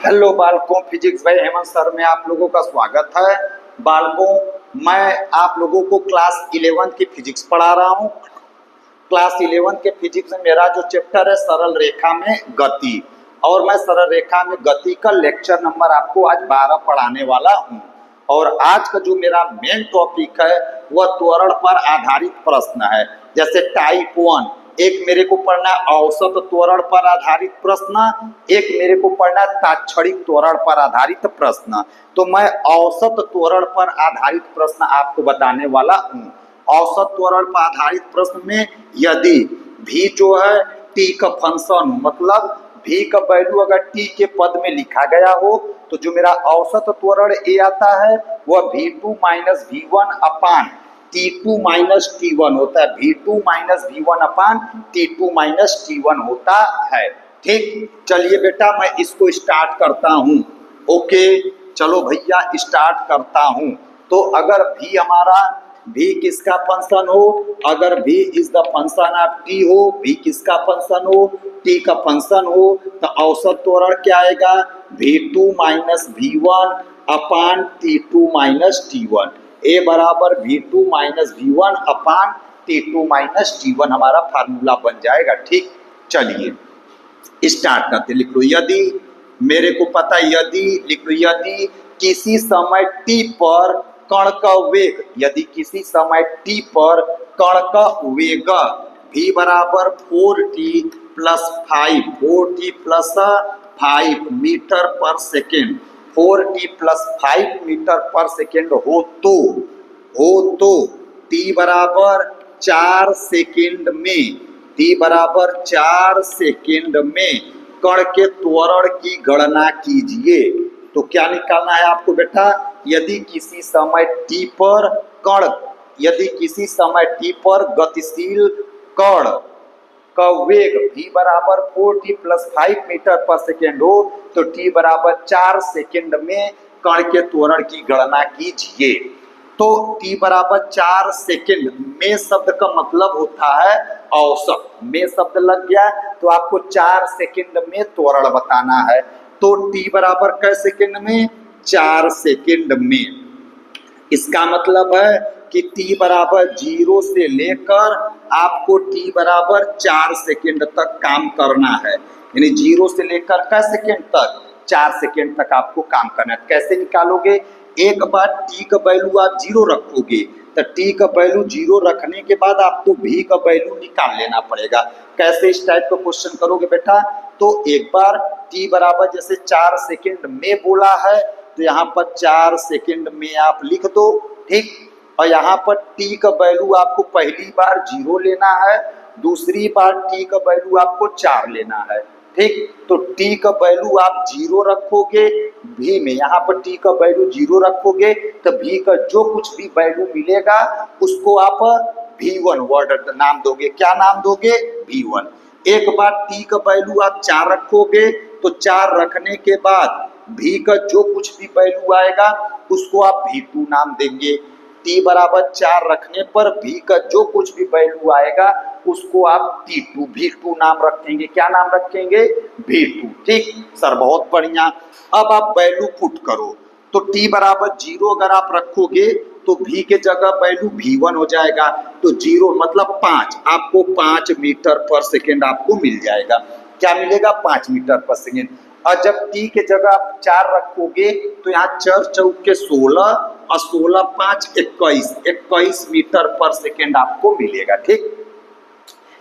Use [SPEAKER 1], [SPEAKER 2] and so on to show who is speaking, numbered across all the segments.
[SPEAKER 1] Hello बालकों, physics भाई Hemant sir में आप लोगों का स्वागत है। बालकों, मैं आप लोगों को क्लास 11 की फिजिक्स पढ़ा रहा हूँ। क्लास 11 के फिजिक्स में मेरा जो चैप्टर है सरल रेखा में गति, और मैं सरल रेखा में गति का लेक्चर नंबर आपको आज 12 पढ़ाने वाला हूँ। और आज का जो मेरा मेन टॉपिक है वह त्वरण पर आधारित प्रश्न है। जैसे टाइप 1 एक मेरे को पढ़ना औसत त्वरण पर आधारित प्रश्न, एक मेरे को पढ़ना तात्क्षणिक त्वरण पर आधारित प्रश्न। तो मैं औसत त्वरण पर आधारित प्रश्न आपको बताने वाला हूँ। औसत त्वरण पर आधारित प्रश्न में यदि v जो है t का फंक्शन, मतलब v का वैल्यू अगर t के पद में लिखा गया हो तो जो मेरा औसत त्वरण a आता है वह v2 माइनस v1 अपान T2 माइनस T1 होता है। V2 माइनस V1 अपान T2 माइनस T1 होता है। ठीक, चलिए बेटा मैं इसको स्टार्ट करता हूँ। ओके, चलो भैया स्टार्ट करता हूँ। तो अगर V हमारा V किसका फंक्शन हो, अगर V is the function of T हो, V किसका फंक्शन हो, T का फंक्शन हो, तो औसत त्वरण क्या आएगा V2 माइनस V1 अपान T2 माइनस T1। ए बराबर V2 माइनस V1 अपान T2 माइनस T1 हमारा फार्मूला बन जाएगा। ठीक, चलिए स्टार्ट करते। लिख लो यदि, मेरे को पता यदि, लिख लो यदि किसी समय t पर कण का वेग, यदि किसी समय t पर कण का वेग v बराबर 4t plus 5, 4t plus 5 metre पर सेकेंड, 4t प्लस 5 मीटर पर सेकेंड हो तो t बराबर 4 सेकेंड में, t बराबर 4 सेकेंड में कण के त्वरण की गणना कीजिए। तो क्या निकालना है आपको बेटा, यदि किसी समय t पर कण, यदि किसी समय t पर गतिशील कण का वेग v बराबर 4t प्लस 5 मीटर पर सेकेंड हो तो t बराबर 4 सेकेंड में कण के त्वरण की गणना कीजिए। तो t बराबर 4 सेकेंड में शब्द का मतलब होता है औसत। में शब्द लग गया तो आपको 4 सेकेंड में त्वरण बताना है। तो t बराबर कै सेकेंड में, 4 सेकेंड में। इसका मतलब है कि t बराबर 0 से लेकर आपको t बराबर 4 सेकेंड तक काम करना है। यानी 0 से लेकर कै सेकेंड तक, 4 सेकेंड तक आपको काम करना है। कैसे निकालोगे, एक बार t का वैल्यू आप 0 रखोगे तो t का वैल्यू 0 रखने के बाद आपको v का वैल्यू निकाल लेना पड़ेगा। कैसे इस टाइप का क्वेश्चन करोगे बेटा, तो एक बार t बराबर जैसे 4 सेकेंड में बोला है तो यहाँ पर 4 सेकेंड में आप लिख दो। ठीक, और यहाँ पर t का वैल्यू आपको पहली बार 0 लेना है, दूसरी बार t का वैल्यू आपको 4 लेना है। ठीक, तो t का वैल्यू आप 0 रखोगे v में, यहाँ पर t का वैल्यू 0 रखोगे तो v का जो कुछ भी वैल्यू मिलेगा उसको आप v1 वर्ड नाम दोगे। क्या नाम दोगे, v1। एक बार t का वैल्यू आप 4 रखोगे तो 4 रखने के बाद v का जो कुछ भी वैल्यू आएगा उसको आप v2 नाम देंगे। t बराबर 4 रखने पर v का जो कुछ भी वैल्यू आएगा उसको आप t2 v2 नाम रखेंगे। क्या नाम रखेंगे, v2। ठीक सर, बहुत बढ़िया। अब आप वैल्यू पुट करो तो t बराबर 0 अगर आप रखोगे तो v के जगह वैल्यू v1 हो जाएगा। तो 0 मतलब 5, आपको 5 मीटर पर सेकेंड आपको मिल जाएगा। क्या मिलेगा, 5 मीटर पर सेकेंड। और जब t के जगह आप 4 रखोगे तो यहाँ 4 चौके 16 और 16 5 21, 21 मीटर पर सेकेंड आपको मिलेगा। ठीक,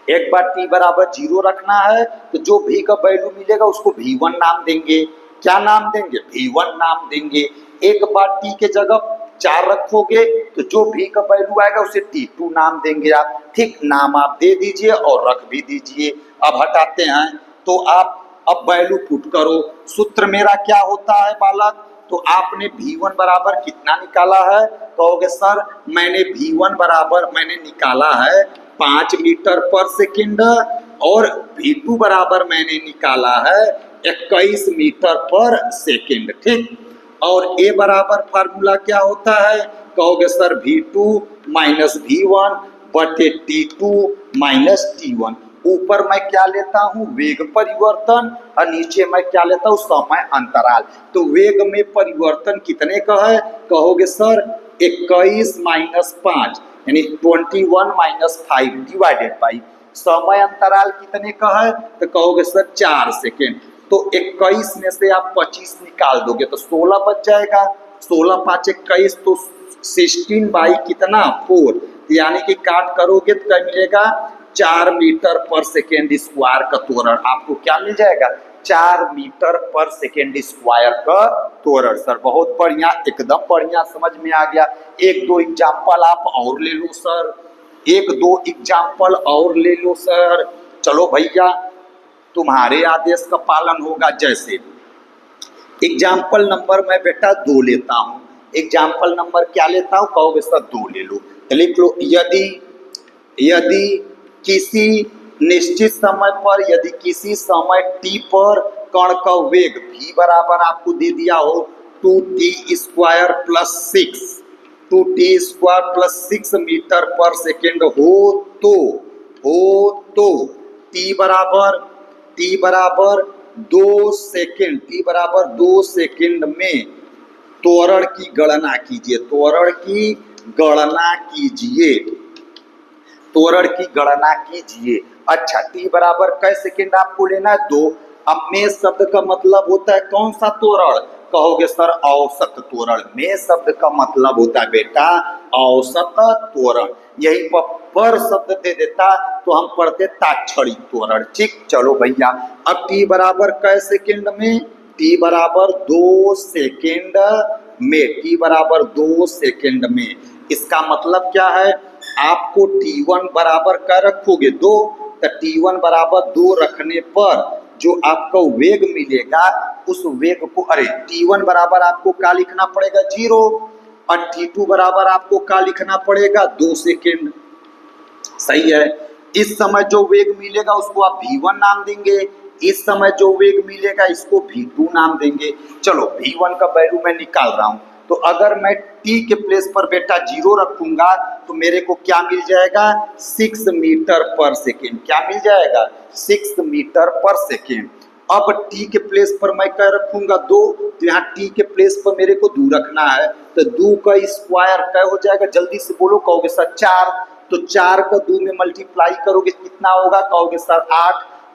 [SPEAKER 1] एक बार t बराबर 0 रखना है तो जो v का वैल्यू मिलेगा उसको v1 नाम देंगे। क्या नाम देंगे, v1 नाम देंगे। एक बार t के जगह 4 रखोगे तो जो v का वैल्यू आएगा उसे t2 नाम देंगे आप। ठीक, नाम आप दे दीजिए और रख भी दीजिए। अब हटाते हैं तो आप अब वैल्यू पुट करो। सूत्र मेरा क्या होता है बालक, तो आपने v1 बराबर कितना निकाला है, कहोगे सर मैंने v1 बराबर मैंने निकाला है 5 मीटर पर सेकेंड और v2 बराबर मैंने निकाला है 21 मीटर पर सेकेंड। ठीक, और a बराबर फार्मूला क्या होता है, कहोगे सर v2 माइनस v1 बटे t2 माइनस t1। ऊपर मैं क्या लेता हूँ, वेग परिवर्तन, और नीचे मैं क्या लेता हूँ, समय अंतराल। तो वेग में परिवर्तन कितने का है, कहोगे सर 21 माइनस 5 यानी 21 माइनस 5 डिवाइडेड बाई समय अंतराल कितने का है, तो कहोगे सर 4 सेकेंड। तो 21 में से आप 25 निकाल दोगे तो 16 बच जाएगा, 16 5 21 तो 16 बाई कितना 4, यानी कि काट करोगे तो क्या मिलेगा 4 मीटर पर सेकेंड स्क्वायर का त्वरण आपको क्या मिल जाएगा, 4 मीटर पर सेकेंड स्क्वायर का त्वरण। सर बहुत बढ़िया, एकदम बढ़िया, समझ में आ गया। एक दो एग्जाम्पल आप और ले लो सर, एक दो एग्जाम्पल और ले लो सर। चलो भैया तुम्हारे आदेश का पालन होगा। जैसे एग्जाम्पल नंबर मैं बेटा 2 लेता हूँ, एग्जाम्पल नंबर क्या लेता हूँ, कहोगे सर 2 ले लो, तो लिख लो यदि यदि किसी निश्चित समय पर, यदि किसी समय t पर कण का वेग v बराबर आपको दे दिया हो 2t square plus 6, 2t square plus 6 metre पर सेकेंड हो तो t बराबर 2 सेकेंड, t बराबर 2 सेकेंड में त्वरण की गणना कीजिए, त्वरण की गणना कीजिए, त्वरण की गणना कीजिए। अच्छा t बराबर कै सेकेंड आपको लेना है 2। अब में शब्द का मतलब होता है कौन सा त्वरण, कहोगे सर औसत त्वरण। में शब्द का मतलब होता है बेटा औसत त्वरण, यही पर शब्द दे देता तो हम पढ़ते ताक्षणिक त्वरण। ठीक, चलो भैया अब t बराबर कै सेकेंड में, t बराबर 2 सेकेंड में, t बराबर 2 सेकेंड में। इसका मतलब क्या है, आपको t1 बराबर क्या रखोगे 2, तो t1 बराबर 2 रखने पर जो आपको वेग मिलेगा उस वेग को, अरे t1 बराबर आपको क्या लिखना पड़ेगा 0, और t2 बराबर आपको क्या लिखना पड़ेगा 2 सेकेंड। सही है। इस समय जो वेग मिलेगा उसको आप v1 नाम देंगे, इस समय जो वेग मिलेगा इसको v2 नाम देंगे। चलो v1 का वैल्यू मैं निकाल रहा हूं, तो अगर मैं t के प्लेस पर बेटा 0 रखूंगा तो मेरे को क्या मिल जाएगा 6 मीटर पर सेकेंड, क्या मिल जाएगा 6 मीटर पर सेकेंड। अब t के प्लेस पर मैं क्या रखूंगा 2, तो यहाँ t के प्लेस पर मेरे को 2 रखना है, तो 2 का स्क्वायर क्या हो जाएगा, जल्दी से बोलो, कहोगे सर 4, तो 4 को 2 में मल्टीप्लाई करोगे कितना होगा, कहोगे सर 8,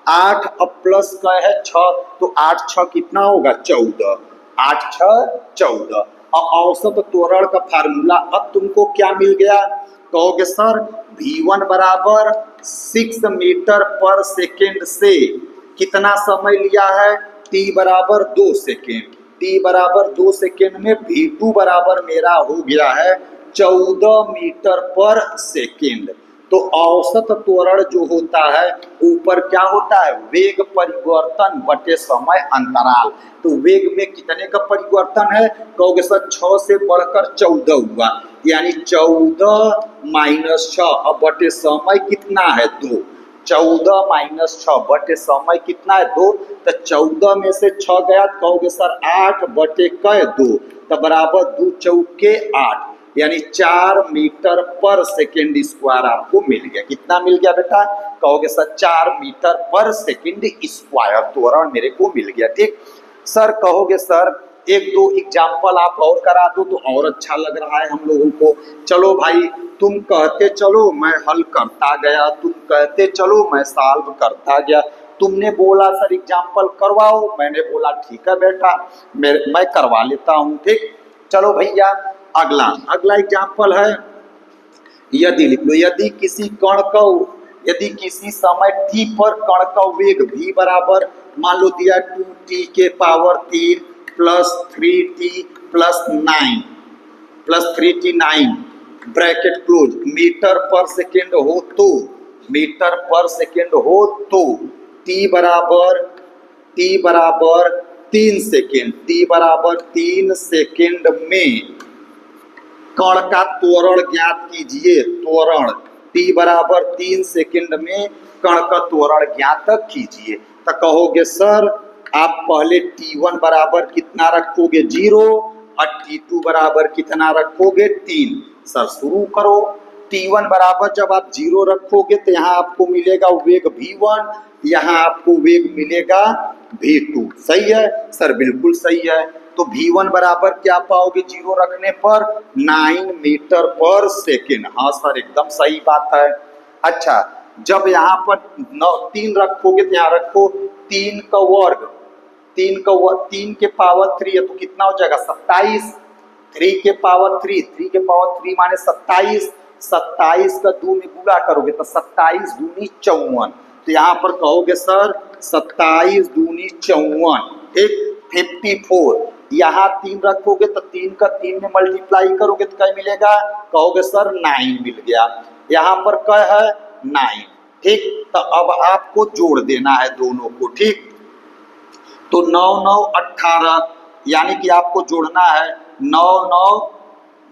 [SPEAKER 1] 8 अब प्लस क्या है 6, तो 8 6 कितना होगा 14, 8 6 14। और औसत त्वरण का फार्मूला अब तुमको क्या मिल गया, कहोगे सर v1 बराबर 6 मीटर पर सेकेंड से कितना समय लिया है, t बराबर 2 सेकेंड, t बराबर 2 सेकेंड में v2 बराबर मेरा हो गया है 14 मीटर पर सेकेंड। तो औसत त्वरण जो होता है ऊपर क्या होता है वेग परिवर्तन बटे समय अंतराल। तो वेग में कितने का परिवर्तन है, कहोगे सर 6 से बढ़कर 14 हुआ, यानी 14 माइनस 6 अब बटे समय कितना है 2, 14 माइनस 6 बटे समय कितना है 2, तो 14 में से 6 गया, कहोगे सर 8 बटे कै 2, तो बराबर 2 चौके 8, यानी 4 मीटर पर सेकेंड स्क्वायर आपको मिल गया। कितना मिल गया बेटा, कहोगे सर 4 मीटर पर सेकेंड स्क्वायर त्वरण मेरे को मिल गया। ठीक सर, कहोगे सर एक दो एग्जाम्पल आप और करा दो तो और अच्छा लग रहा है हम लोगों को। चलो भाई तुम कहते चलो मैं हल करता गया, तुम कहते चलो मैं सॉल्व करता गया, तुमने बोला सर एग्जाम्पल करवाओ, मैंने बोला ठीक है बेटा मैं करवा लेता हूँ। ठीक, चलो भैया अगला एग्जाम्पल है, यदि लिख लो, यदि किसी कण का, यदि किसी समय t पर कण का वेग v बराबर मान लो दिया 2t के power 3 plus 3t plus 9 bracket close metre पर सेकेंड हो तो, मीटर पर सेकेंड हो तो t बराबर 3 सेकेंड, t बराबर 3 सेकेंड में कण का त्वरण ज्ञात कीजिए। त्वरण t बराबर 3 सेकेंड में कण का त्वरण ज्ञात कीजिए। तो कहोगे सर आप पहले t1 बराबर कितना रखोगे 0 और t2 बराबर कितना रखोगे 3। सर शुरू करो, T1 बराबर जब आप 0 रखोगे तो यहाँ आपको मिलेगा वेग V1, यहाँ आपको वेग मिलेगा V2। सही है सर? बिल्कुल सही है। तो V1 बराबर क्या पाओगे 0 रखने पर? 9 मीटर पर सेकेंड। हाँ सर, एकदम सही बात है। अच्छा, जब यहाँ पर 3 रखोगे तो यहाँ रखो 3 का वर्ग, 3 के पावर 3 है तो कितना हो जाएगा? 27। 3 के पावर 3, 3 के पावर 3 माने 27, 27 का 2 में गुणा करोगे तो 27 दूनी 54। तो यहाँ पर कहोगे सर 27 दूनी 54, ठीक, 54। यहाँ 3 रखोगे तो 3 का 3 में मल्टीप्लाई करोगे तो क्या मिलेगा? कहोगे सर 9 मिल गया। यहाँ पर क्या है? 9, ठीक। तो अब आपको जोड़ देना है दोनों को, ठीक। तो 9 9 18, यानी कि आपको जोड़ना है 9 9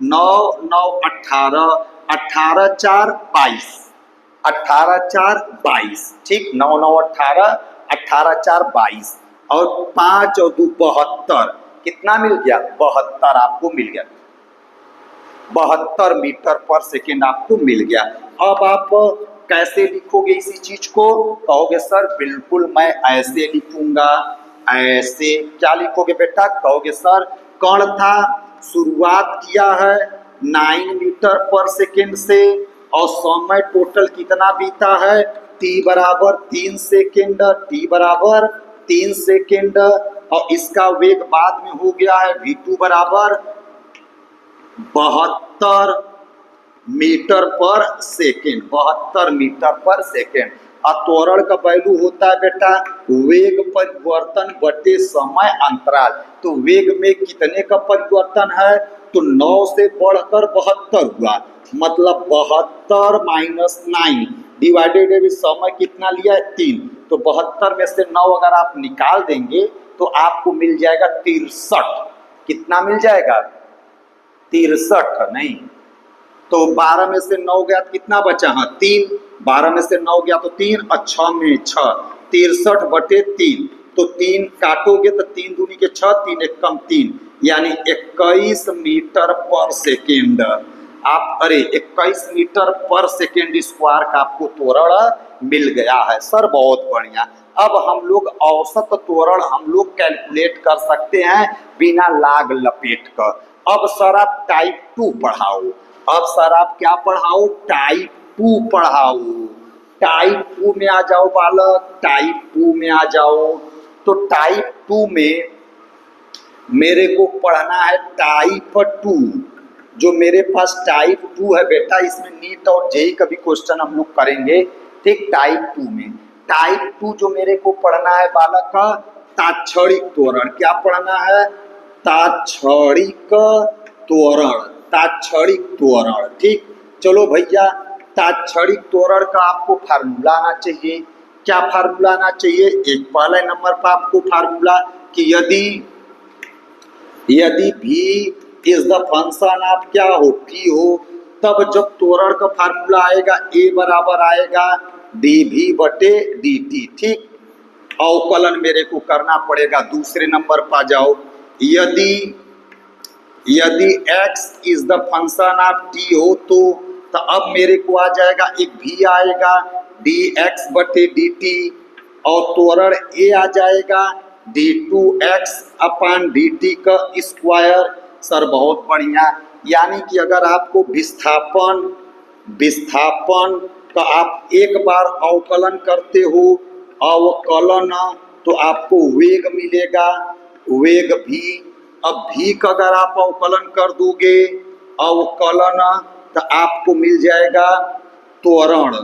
[SPEAKER 1] 9 9 18, 18 4 22, 18 4 22, ठीक। 9 9 18, 18 4 22 और 5 और 2 72, कितना मिल गया? 72 आपको मिल गया। 72 मीटर पर सेकेंड आपको मिल गया। अब आप कैसे लिखोगे इसी चीज को? कहोगे सर बिल्कुल मैं ऐसे लिखूंगा। ऐसे क्या लिखोगे बेटा? कहोगे सर कण था, शुरुआत किया है 9 मीटर पर सेकेंड से और समय टोटल कितना बीता है? t बराबर 3 सेकेंड, t बराबर 3 सेकेंड और इसका वेग बाद में हो गया है v2 बराबर 72 मीटर पर सेकेंड, 72 मीटर पर सेकेंड। और त्वरण का वैल्यू होता है बेटा वेग परिवर्तन बटे समय अंतराल। तो वेग में कितने का परिवर्तन है? तो 9 से बढ़कर 72 हुआ, मतलब 72 माइनस 9 डिवाइडेड है समय कितना लिया है? 3। तो 72 में से 9 अगर आप निकाल देंगे तो आपको मिल जाएगा 63। कितना मिल जाएगा? 63 नहीं, तो 12 में से 9 गया तो कितना बचा? हाँ 3। 12 में से 9 गया तो 3 और 6 में 6, 63 बटे 3। तो 3 काटोगे तो 3 दूनी के 6, 3 एक कम 3, यानी 21 मीटर पर सेकेंड। आप 21 मीटर पर सेकेंड स्क्वायर का आपको त्वरण मिल गया है। सर बहुत बढ़िया। अब हम लोग औसत त्वरण हम लोग कैलकुलेट कर सकते हैं बिना लाग लपेट कर। अब सर आप टाइप 2 पढ़ाओ। अब सर आप क्या पढ़ाओ? टाइप 2 पढ़ाओ। टाइप 2 में आ जाओ बालक, टाइप 2 में आ जाओ। तो टाइप 2 में मेरे को पढ़ना है टाइप 2। जो मेरे पास टाइप 2 है बेटा, इसमें नीट और जेईई का भी क्वेश्चन हम लोग करेंगे, ठीक। टाइप 2 में टाइप 2 जो मेरे को पढ़ना है बालक का तात्क्षणिक त्वरण। क्या पढ़ना है? तात्क्षणिक त्वरण, तात्क्षणिक त्वरण, ठीक। चलो भैया, तात्क्षणिक त्वरण का आपको फार्मूला आना चाहिए। क्या फार्मूला आना चाहिए? एक पहले नंबर पर आपको फार्मूला कि यदि v is the function of क्या हो? t हो, तब जब त्वरण का फार्मूला आएगा a बराबर आएगा dv बटे dt, ठीक। अवकलन मेरे को करना पड़ेगा। दूसरे नंबर पर जाओ। यदि x is the function of t हो तो अब मेरे को आ जाएगा एक v आएगा dx बटे dt और त्वरण a आ जाएगा d2x अपान dt का स्क्वायर। सर बहुत बढ़िया। यानी कि अगर आपको विस्थापन का आप एक बार अवकलन करते हो, अवकलन, तो आपको वेग मिलेगा, वेग v। अब v का अगर आप अवकलन कर दोगे अवकलन तो आपको मिल जाएगा त्वरण।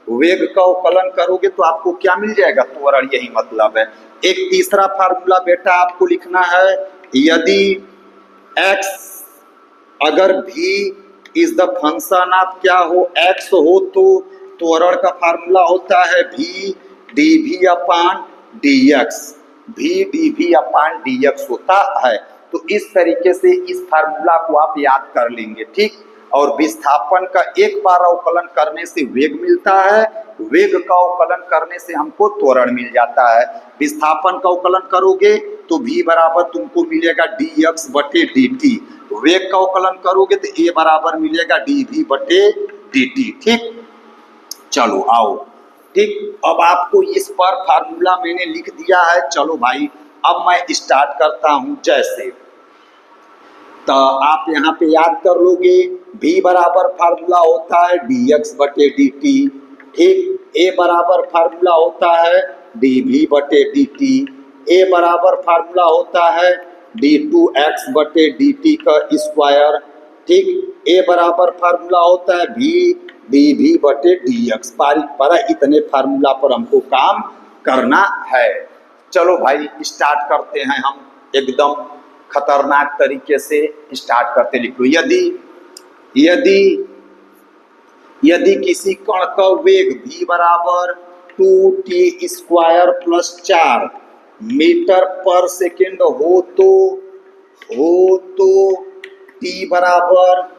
[SPEAKER 1] वेग का अवकलन करोगे तो आपको क्या मिल जाएगा? त्वरण। यही मतलब है। एक तीसरा फार्मूला बेटा आपको लिखना है। यदि x अगर v is the function of क्या हो? x हो तो त्वरण का फार्मूला होता है v dv अपान dx, v dv अपान dx होता है। तो इस तरीके से इस फार्मूला को आप याद कर लेंगे, ठीक। और विस्थापन का एक बार अवकलन करने से वेग मिलता है, वेग का अवकलन करने से हमको त्वरण मिल जाता है। विस्थापन का अवकलन करोगे तो v बराबर तुमको मिलेगा dx बटे dt। वेग का अवकलन करोगे तो a बराबर मिलेगा dv बटे डी टी। ठीक, चलो आओ। ठीक, अब आपको इस पर फार्मूला मैंने लिख दिया है। चलो भाई अब मैं स्टार्ट करता हूं। जैसे तो आप यहाँ पे याद कर लोगे, v बराबर फार्मूला होता है dx बटे dt। ठीक, a बराबर फार्मूला होता है dv बटे dt। a बराबर फार्मूला होता है d2x बटे dt का स्क्वायर। ठीक, a बराबर फार्मूला होता है v dv बटे dx। पर इतने फार्मूला पर हमको काम करना है। चलो भाई स्टार्ट करते हैं हम। एकदम खतरनाक तरीके से स्टार्ट करते। लिखो, यदि यदि यदि किसी कण का वेग v बराबर 2t स्क्वायर प्लस 4 मीटर पर सेकेंड हो तो t बराबर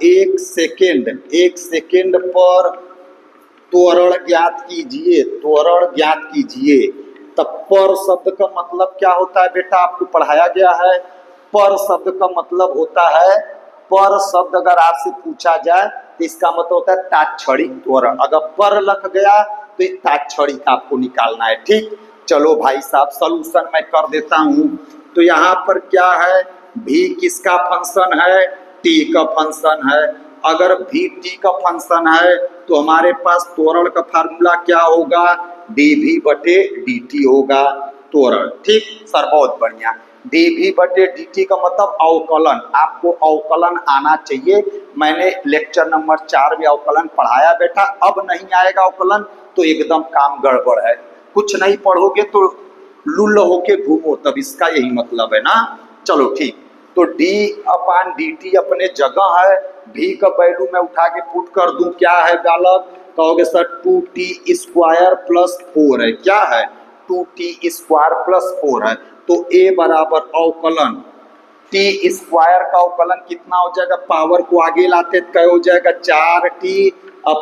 [SPEAKER 1] 1 सेकेंड पर त्वरण ज्ञात कीजिए। तब पर शब्द का मतलब क्या होता है बेटा, आपको पढ़ाया गया है। पर शब्द का मतलब होता है, पर शब्द अगर आपसे पूछा जाए तो इसका मतलब होता है तात्क्षणिक त्वरण। अगर पर लग गया तो इस तात्क्षणिक आपको निकालना है। ठीक, चलो भाई साहब सॉल्यूशन मैं कर देता हूं। तो यहाँ पर क्या है, भी किसका फंक्शन है, टी का फंक्शन है। अगर भी टी का फंक्शन है तो हमारे पास त्वरण का फार्मूला क्या होगा, dv बटे dt होगा त्वरण। ठीक सर, बहुत बढ़िया। dv बटे dt का मतलब अवकलन। आपको अवकलन आना चाहिए। मैंने लेक्चर नंबर 4 में अवकलन पढ़ाया बेटा। अब नहीं आएगा अवकलन तो एकदम काम गड़बड़ है। कुछ नहीं पढ़ोगे तो लुल्ल होके घूमो, तब इसका यही मतलब है ना। चलो ठीक, तो d अपान dt अपने जगह है। v का वैल्यू मैं उठा के पुट कर दूं, क्या है बालक, कहोगे सर 2t स्क्वायर प्लस 4 है। क्या है, 2t स्क्वायर प्लस 4 है। तो a बराबर अवकलन t स्क्वायर का अवकलन कितना हो जाएगा, पावर को आगे लाते क्या हो जाएगा, 4t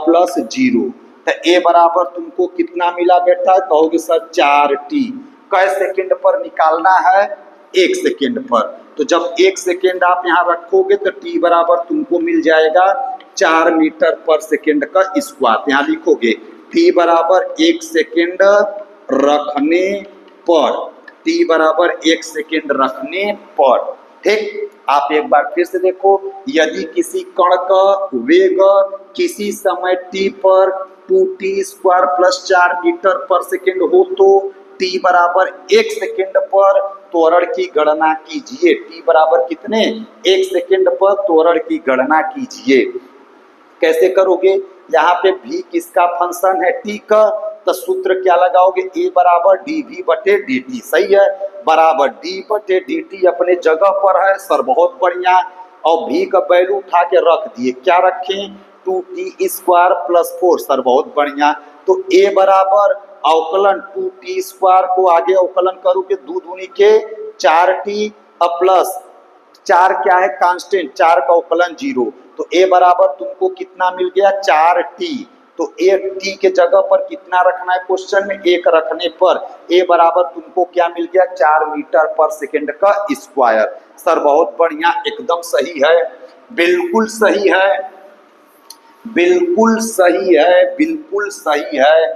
[SPEAKER 1] प्लस 0। तो a बराबर तुमको कितना मिला बेटा, कहोगे सर 4t। कै सेकेंड पर निकालना है, 1 सेकेंड पर। तो जब 1 सेकेंड आप यहाँ रखोगे तो t बराबर तुमको मिल जाएगा 4 मीटर पर सेकेंड का स्क्वायर। यहाँ लिखोगे t बराबर 1 सेकेंड रखने पर, t बराबर 1 सेकेंड रखने पर। ठीक, आप एक बार फिर से देखो, यदि किसी कण का वेग किसी समय t पर 2t स्क्वायर प्लस 4 मीटर पर सेकेंड हो तो t बराबर 1 सेकेंड पर त्वरण की गणना कीजिए। t बराबर कितने, 1 सेकेंड पर त्वरण की गणना कीजिए। कैसे करोगे, यहाँ पे v किसका फंक्शन है, t का, तो सूत्र क्या लगाओगे, a बराबर dv बटे dt। सही है, बराबर d बटे dt अपने जगह पर है सर, बहुत बढ़िया। और v का वैल्यू उठा के रख दिए, क्या रखें, 2t स्क्वायर प्लस 4 सर, बहुत बढ़िया। तो a बराबर अवकलन 2t स्क्वायर को आगे अवकलन करोगे, 2 दूनी के 4t प्लस 4 क्या है कांस्टेंट, 4 का अवकलन 0। तो a बराबर तुमको कितना मिल गया, 4t। तो a t के जगह पर कितना रखना है क्वेश्चन में, 1 रखने पर a बराबर तुमको क्या मिल गया, 4 मीटर पर सेकेंड का स्क्वायर। सर बहुत बढ़िया, एकदम सही है, बिल्कुल सही है, बिल्कुल सही है, बिल्कुल सही है।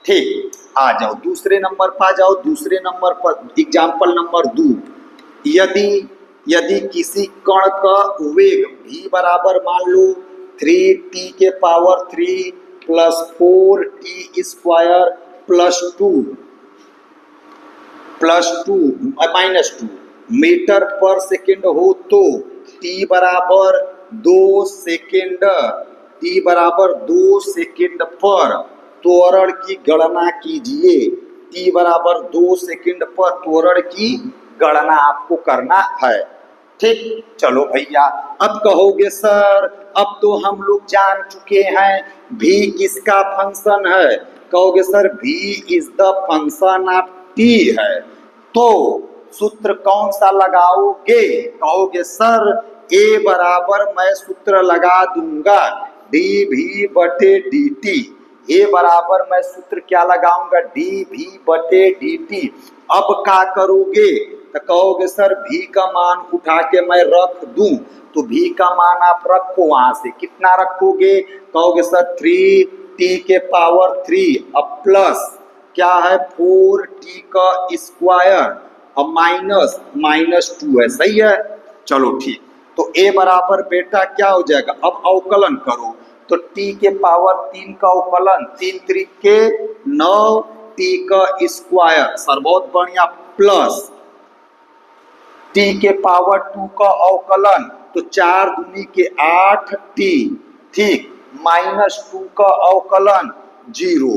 [SPEAKER 1] ठीक, आ जाओ दूसरे नंबर पर, आ जाओ दूसरे नंबर पर। एग्जाम्पल नंबर 2, यदि किसी कण का वेग v बराबर मान लो 3t के power 3 plus 4t square plus 2 minus 2 metre पर सेकेंड हो तो t बराबर 2 सेकेंड, t बराबर 2 सेकेंड पर त्वरण की गणना कीजिए। t बराबर 2 सेकेंड पर त्वरण की गणना आपको करना है। ठीक, चलो भैया, अब कहोगे सर अब तो हम लोग जान चुके हैं v किसका फंक्शन है, कहोगे sir v is the function of t है। तो सूत्र कौन सा लगाओगे, कहोगे सर a बराबर मैं सूत्र लगा दूंगा dv बटे dt। a बराबर मैं सूत्र क्या लगाऊंगा, dv बटे dt। अब क्या करोगे, तो कहोगे सर भी का मान उठा के मैं रख दूं, तो भी का मान आप रखो, वहां से कितना रखोगे, कहोगे सर 3t के पावर 3 अब प्लस क्या है 4t का स्क्वायर अब माइनस -2 है, सही है। चलो ठीक, तो a बराबर बेटा क्या हो जाएगा, अब अवकलन करो, तो t के पावर 3 का अवकलन 3 त्रिक के 9 t का स्क्वायर सर बहुत बढ़िया प्लस t के पावर 2 का अवकलन तो 4 दूनी के 8t ठीक -2 का अवकलन 0,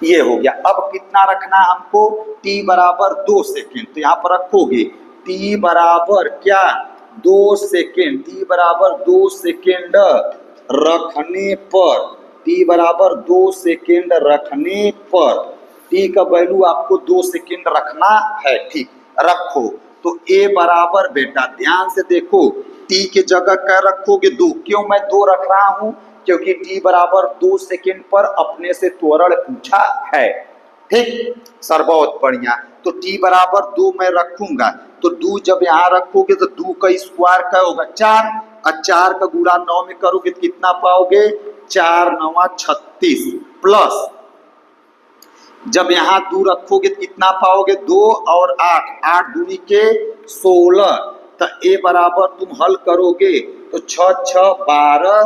[SPEAKER 1] ये हो गया। अब कितना रखना है हमको, t बराबर 2 सेकेंड, तो यहाँ पर रखोगे t बराबर क्या 2 सेकेंड, t बराबर 2 सेकेंड रखने पर, t बराबर 2 सेकेंड रखने पर t का वैल्यू आपको 2 सेकेंड रखना है, ठीक रखो। तो a बराबर बेटा ध्यान से देखो t के जगह क्या रखोगे 2, क्यों मैं 2 रख रहा हूं, क्योंकि t बराबर 2 सेकेंड पर अपने से त्वरण पूछा है, ठीक सर बहुत बढ़िया। तो t बराबर 2 मैं रखूंगा, तो 2 जब यहाँ रखोगे तो 2 का स्क्वायर क्या होगा 4, और 4 का गुणा 9 में करोगे तो कितना पाओगे 4 9 36 प्लस जब यहाँ 2 रखोगे तो कितना पाओगे 2 और 8 8 दूनी के 16, तो a बराबर तुम हल करोगे तो 6 6 12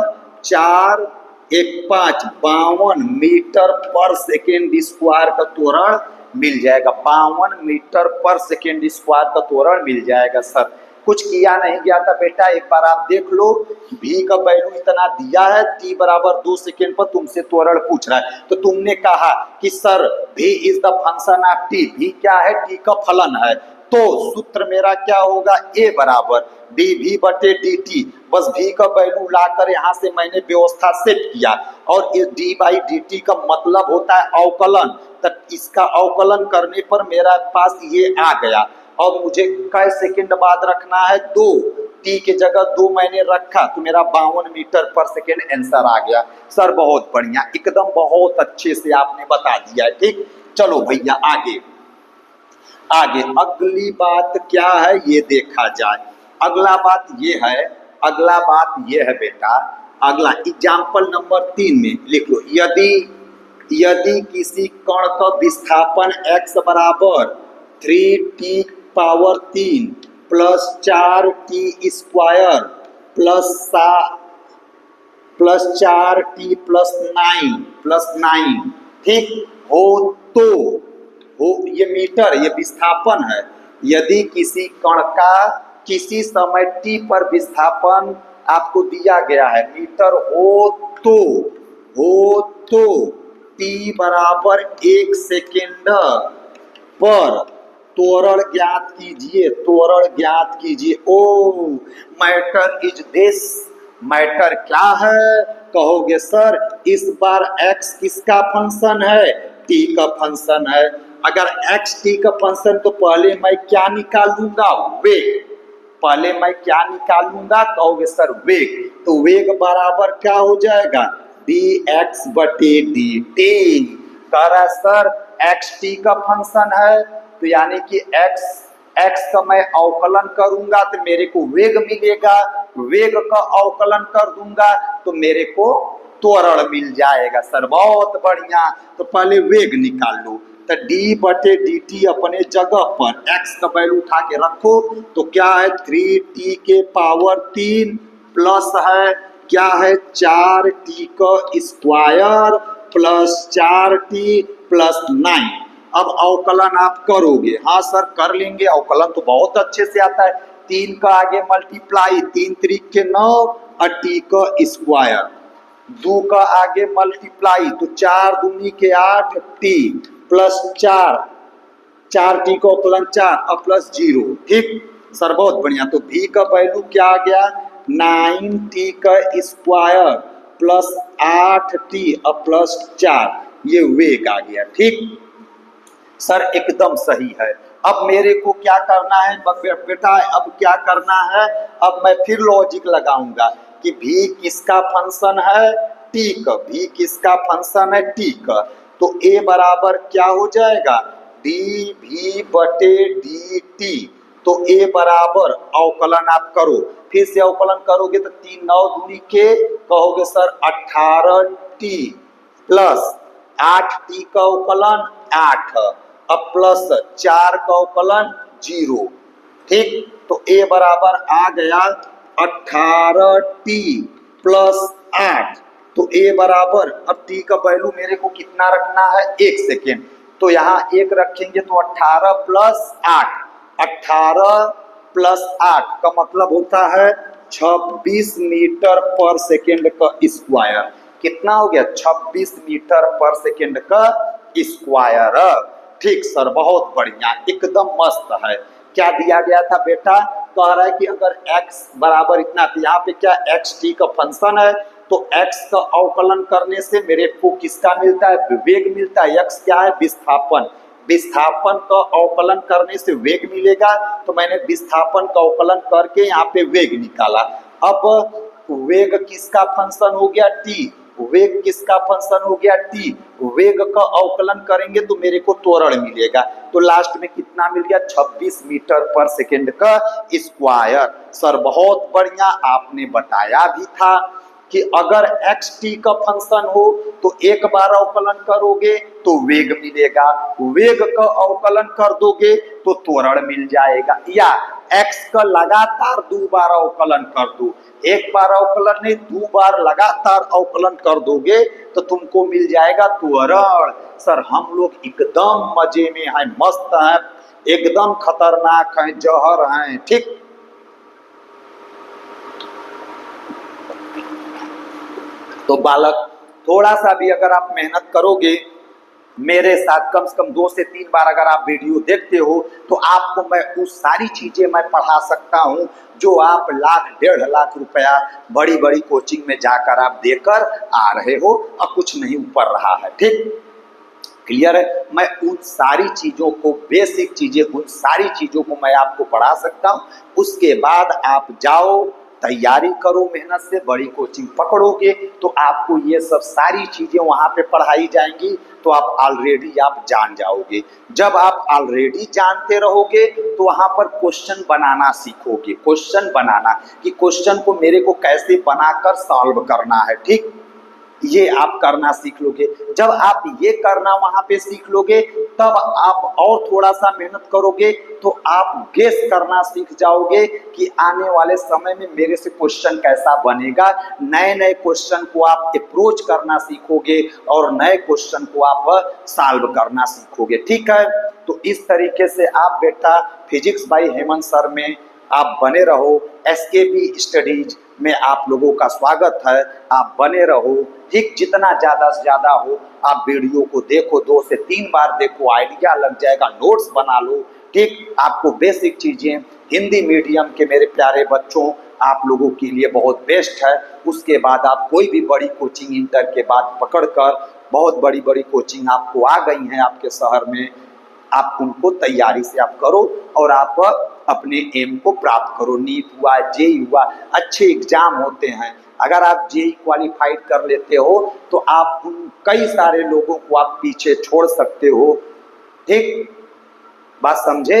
[SPEAKER 1] 4 1 5 52 मीटर पर सेकेंड स्क्वायर का त्वरण मिल जाएगा, 52 मीटर पर सेकेंड स्क्वायर का त्वरण मिल जाएगा। सर कुछ किया नहीं गया था बेटा, एक बार आप देख लो, v का वैल्यू इतना दिया है, t बराबर 2 सेकेंड पर तुमसे त्वरण पूछ रहा है, तो तुमने कहा कि sir v is the function of t, v क्या है t का फलन है, तो सूत्र मेरा क्या होगा a बराबर dv बटे dt, बस v का वैल्यू लाकर यहाँ से मैंने व्यवस्था सेट किया, और इस d बाई dt का मतलब होता है अवकलन, तब इसका अवकलन करने पर मेरा पास ये आ गया। और मुझे कै सेकंड बाद रखना है 2, t के जगह 2 मैंने रखा तो मेरा 52 मीटर पर सेकेंड आंसर आ गया। सर बहुत बढ़िया, एकदम बहुत अच्छे से आपने बता दिया है, ठीक चलो भैया आगे आगे अगली बात क्या है ये देखा जाए। अगला बात ये है बेटा, अगला एग्जाम्पल नंबर 3 में लिख लो, यदि किसी कण का विस्थापन x बराबर 3t power 3 plus 4t square plus 4t plus 9 ठीक हो, तो हो ये मीटर ये विस्थापन है, यदि किसी कण का किसी समय t पर विस्थापन आपको दिया गया है मीटर हो तो t बराबर 1 सेकेंड पर त्वरण ज्ञात कीजिए। ओ मैटर इज दिस, मैटर क्या है, कहोगे सर इस बार x किसका फंक्शन है, t का फंक्शन है। अगर x t का फंक्शन तो पहले मैं क्या निकालूंगा वेग, पहले मैं क्या निकालूंगा, कहोगे सर वेग, तो वेग बराबर क्या हो जाएगा dx बटे dt। कह रहा है सर x t का फंक्शन है, तो यानी कि x का मैं अवकलन करूंगा तो मेरे को वेग मिलेगा, वेग का अवकलन कर दूंगा तो मेरे को त्वरण मिल जाएगा। सर बहुत बढ़िया, तो पहले वेग निकाल लो, तो d बटे dt अपने जगह पर x का वैल्यू उठा के रखो, तो क्या है 3t के पावर 3 प्लस है क्या है 4t का स्क्वायर प्लस 4t प्लस 9। अब अवकलन आप करोगे, हाँ सर कर लेंगे, अवकलन तो बहुत अच्छे से आता है, 3 का आगे मल्टीप्लाई 3 त्रिक के 9 और t का स्क्वायर, 2 का आगे मल्टीप्लाई तो 4 दूनी के 8 t प्लस 4t का अवकलन 4 और प्लस 0, ठीक सर बहुत बढ़िया। तो v का वैल्यू क्या आ गया 9t का स्क्वायर प्लस 8t और प्लस 4, ये वेग आ गया, ठीक सर एकदम सही है। अब मेरे को क्या करना है बेटा, अब क्या करना है, अब मैं फिर लॉजिक लगाऊंगा कि v किसका फंक्शन है t का, v किसका फंक्शन है t का, तो a बराबर क्या हो जाएगा डी भी बटे डी टी। तो ए बराबर अवकलन आप करो, फिर से अवकलन करोगे तो 3 9 दूनी के कहोगे सर 18 टी प्लस 8 टी का अवकलन 8, अब प्लस 4 का अवकलन 0। ठीक, तो ए बराबर आ गया 18 टी प्लस 8। तो ए बराबर, अब टी का वैल्यू मेरे को कितना रखना है 1 सेकेंड, तो यहाँ 1 रखेंगे तो 18 प्लस 8, 18 प्लस 8 का मतलब होता है 26 मीटर पर सेकेंड का स्क्वायर। कितना हो गया 26 मीटर पर सेकेंड का स्क्वायर। ठीक सर, बहुत बढ़िया, एकदम मस्त है। क्या दिया गया था बेटा, कह रहा है कि अगर x बराबर इतना, तो यहाँ पे क्या x t का फंक्शन है, तो x का अवकलन करने से मेरे को किसका मिलता है, वेग मिलता है। x क्या है, विस्थापन, विस्थापन का अवकलन करने से वेग मिलेगा, तो मैंने विस्थापन का अवकलन करके यहाँ पे वेग निकाला। अब वेग किसका फंक्शन हो गया t, वेग किसका फंक्शन हो गया t, वेग का अवकलन करेंगे तो मेरे को त्वरण मिलेगा, तो लास्ट में कितना मिल गया 26 मीटर पर सेकेंड का स्क्वायर। सर बहुत बढ़िया, आपने बताया भी था कि अगर x t का फंक्शन हो तो एक बार अवकलन करोगे तो वेग मिलेगा, वेग का अवकलन कर दोगे तो त्वरण मिल जाएगा, या x का लगातार 2 बार अवकलन कर दो, एक बार अवकलन नहीं 2 बार लगातार अवकलन कर दोगे तो तुमको मिल जाएगा त्वरण। सर हम लोग एकदम मजे में हैं, मस्त हैं, एकदम खतरनाक हैं, जहर हैं। ठीक, तो बालक थोड़ा सा भी अगर आप मेहनत करोगे मेरे साथ, कम से कम 2 से 3 बार अगर आप वीडियो देखते हो तो आपको मैं उस सारी चीजें मैं पढ़ा सकता हूं जो आप लाख 1.5 लाख रुपया बड़ी बड़ी कोचिंग में जाकर आप देकर आ रहे हो और कुछ नहीं ऊपर रहा है। ठीक, क्लियर है, मैं उन सारी चीजों को, बेसिक चीजें, उन सारी चीजों को मैं आपको पढ़ा सकता हूं। उसके बाद आप जाओ, तैयारी करो, मेहनत से बड़ी कोचिंग पकड़ोगे तो आपको ये सब सारी चीजें वहां पे पढ़ाई जाएंगी, तो आप ऑलरेडी आप जान जाओगे। जब आप ऑलरेडी जानते रहोगे तो वहां पर क्वेश्चन बनाना सीखोगे, क्वेश्चन बनाना कि क्वेश्चन को मेरे को कैसे बनाकर सॉल्व करना है। ठीक, ये आप करना सीख लोगे। जब आप ये करना वहां पे सीख लोगे तब आप और थोड़ा सा मेहनत करोगे तो आप गेस करना सीख जाओगे कि आने वाले समय में मेरे से क्वेश्चन कैसा बनेगा। नए नए क्वेश्चन को आप अप्रोच करना सीखोगे और नए क्वेश्चन को आप सॉल्व करना सीखोगे। ठीक है, तो इस तरीके से आप बेटा फिजिक्स बाय हेमंत सर में आप बने रहो। एसकेपी स्टडीज में आप लोगों का स्वागत है, आप बने रहो। ठीक, जितना ज़्यादा से ज़्यादा हो आप वीडियो को देखो, 2 से 3 बार देखो, आइडिया लग जाएगा, नोट्स बना लो। ठीक, आपको बेसिक चीज़ें हिंदी मीडियम के मेरे प्यारे बच्चों आप लोगों के लिए बहुत बेस्ट है। उसके बाद आप कोई भी बड़ी कोचिंग इंटर के बाद पकड़कर, बहुत बड़ी बड़ी कोचिंग आपको आ गई हैं आपके शहर में, आप उनको तैयारी से आप करो और आप अपने एम को प्राप्त करो। नीट हुआ, जेई हुआ, अच्छे एग्जाम होते हैं। अगर आप जेई क्वालिफाइड कर लेते हो तो आप उन कई सारे लोगों को आप पीछे छोड़ सकते हो। ठीक, बात समझे,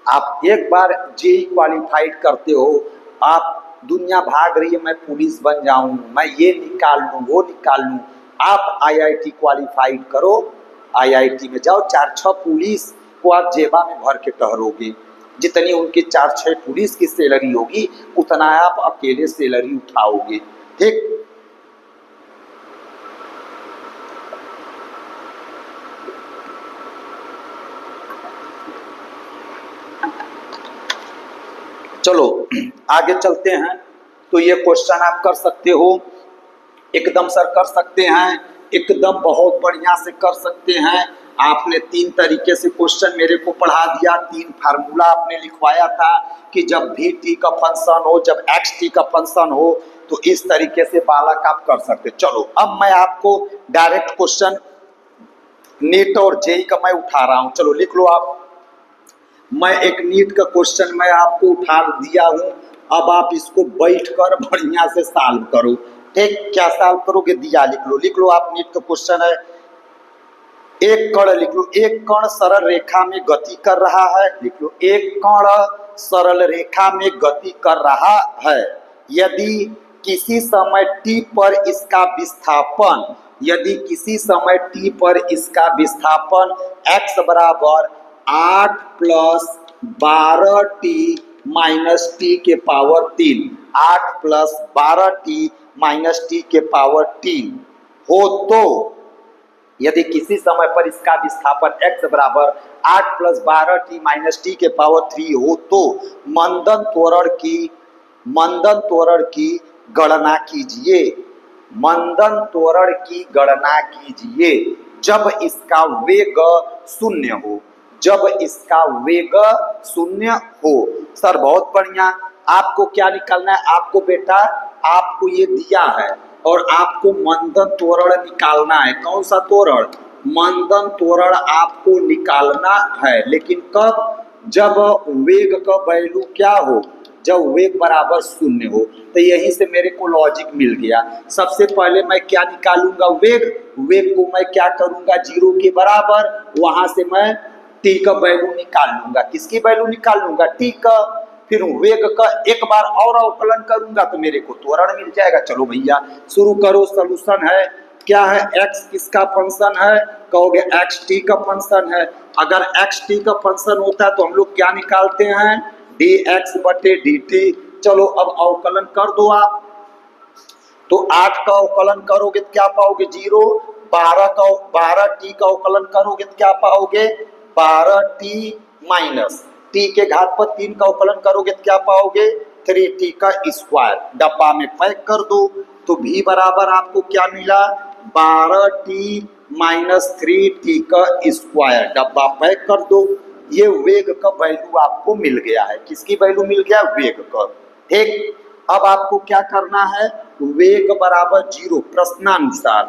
[SPEAKER 1] आप एक बार जेई क्वालिफाइड करते हो, आप दुनिया भाग रही है मैं पुलिस बन जाऊं, मैं ये निकाल लूं, वो निकाल लूं, आप आईआईटी क्वालिफाइड करो, आईआईटी में जाओ, 4-6 पुलिस को आप जेबा में भर के टहरोगे। जितनी उनकी 4-6 पुलिस की सैलरी होगी उतना आप अकेले सैलरी उठाओगे। ठीक, चलो आगे चलते हैं। तो ये क्वेश्चन आप कर सकते हो, एकदम सर कर सकते हैं, एकदम बहुत बढ़िया से कर सकते हैं। आपने 3 तरीके से क्वेश्चन मेरे को पढ़ा दिया, 3 फार्मूला आपने लिखवाया था कि जब भी टी का फंक्शन हो, जब एक्स टी का फंक्शन हो, तो इस तरीके से बालक आप कर सकते। चलो अब मैं आपको डायरेक्ट क्वेश्चन नीट और जेई का मैं उठा रहा हूं, चलो लिख लो आप। मैं एक नीट का क्वेश्चन मैं आपको उठा दिया हूं, अब आप इसको बैठकर बढ़िया से सॉल्व करो। ठीक, क्या सॉल्व करोगे, दिया लिख लो, लिख लो आप। नीट का क्वेश्चन है, एक कण लिख लो, एक कण सरल रेखा में गति कर रहा है, लिख लो एक कण सरल रेखा में गति कर रहा है। यदि किसी समय t पर इसका विस्थापन, यदि किसी समय t पर इसका विस्थापन x बराबर 8 प्लस 12t माइनस टी के power 3, 8 plus 12t minus T के पावर 3 हो, तो यदि किसी समय पर इसका विस्थापन x बराबर 8 प्लस 12t माइनस टी के पावर 3 हो, तो मंदन त्वरण की गणना कीजिए, मंदन त्वरण की गणना कीजिए जब इसका वेग शून्य हो, जब इसका वेग शून्य हो। सर बहुत बढ़िया, आपको क्या निकालना है, आपको बेटा आपको ये दिया है और आपको मंदन त्वरण निकालना है। कौन सा त्वरण? मंदन त्वरण आपको निकालना है, लेकिन कब? जब वेग का वैल्यू क्या हो, जब वेग बराबर शून्य हो। तो यहीं से मेरे को लॉजिक मिल गया। सबसे पहले मैं क्या निकालूंगा, वेग, वेग को मैं क्या करूंगा 0 के बराबर, वहां से मैं टी का वैल्यू निकाल लूंगा। किसकी वैल्यू निकाल लूंगा? टी का। फिर वेग का एक बार और अवकलन करूंगा तो मेरे को त्वरण मिल जाएगा। चलो भैया शुरू करो, सोल्यूशन है क्या है, x किसका फंक्शन है, कहोगे x t का फंक्शन है। अगर x t का फंक्शन होता है तो हम लोग क्या निकालते हैं, dx बटे dt। चलो अब अवकलन कर दो आप, तो 8 का अवकलन करोगे तो क्या पाओगे 0, 12t का अवकलन करोगे तो क्या पाओगे 12t माइनस t के घात पर 3 का अवकलन करोगे तो क्या पाओगे 3t का स्क्वायर। डब्बा में पैक कर दो, तो v बराबर आपको क्या मिला 12t माइनस 3t का स्क्वायर। डब्बा पैक कर दो। ये वेग का वैल्यू आपको मिल गया है। किसकी वैल्यू मिल गया? वेग का। ठीक, अब आपको क्या करना है, वेग बराबर 0 प्रश्नानुसार,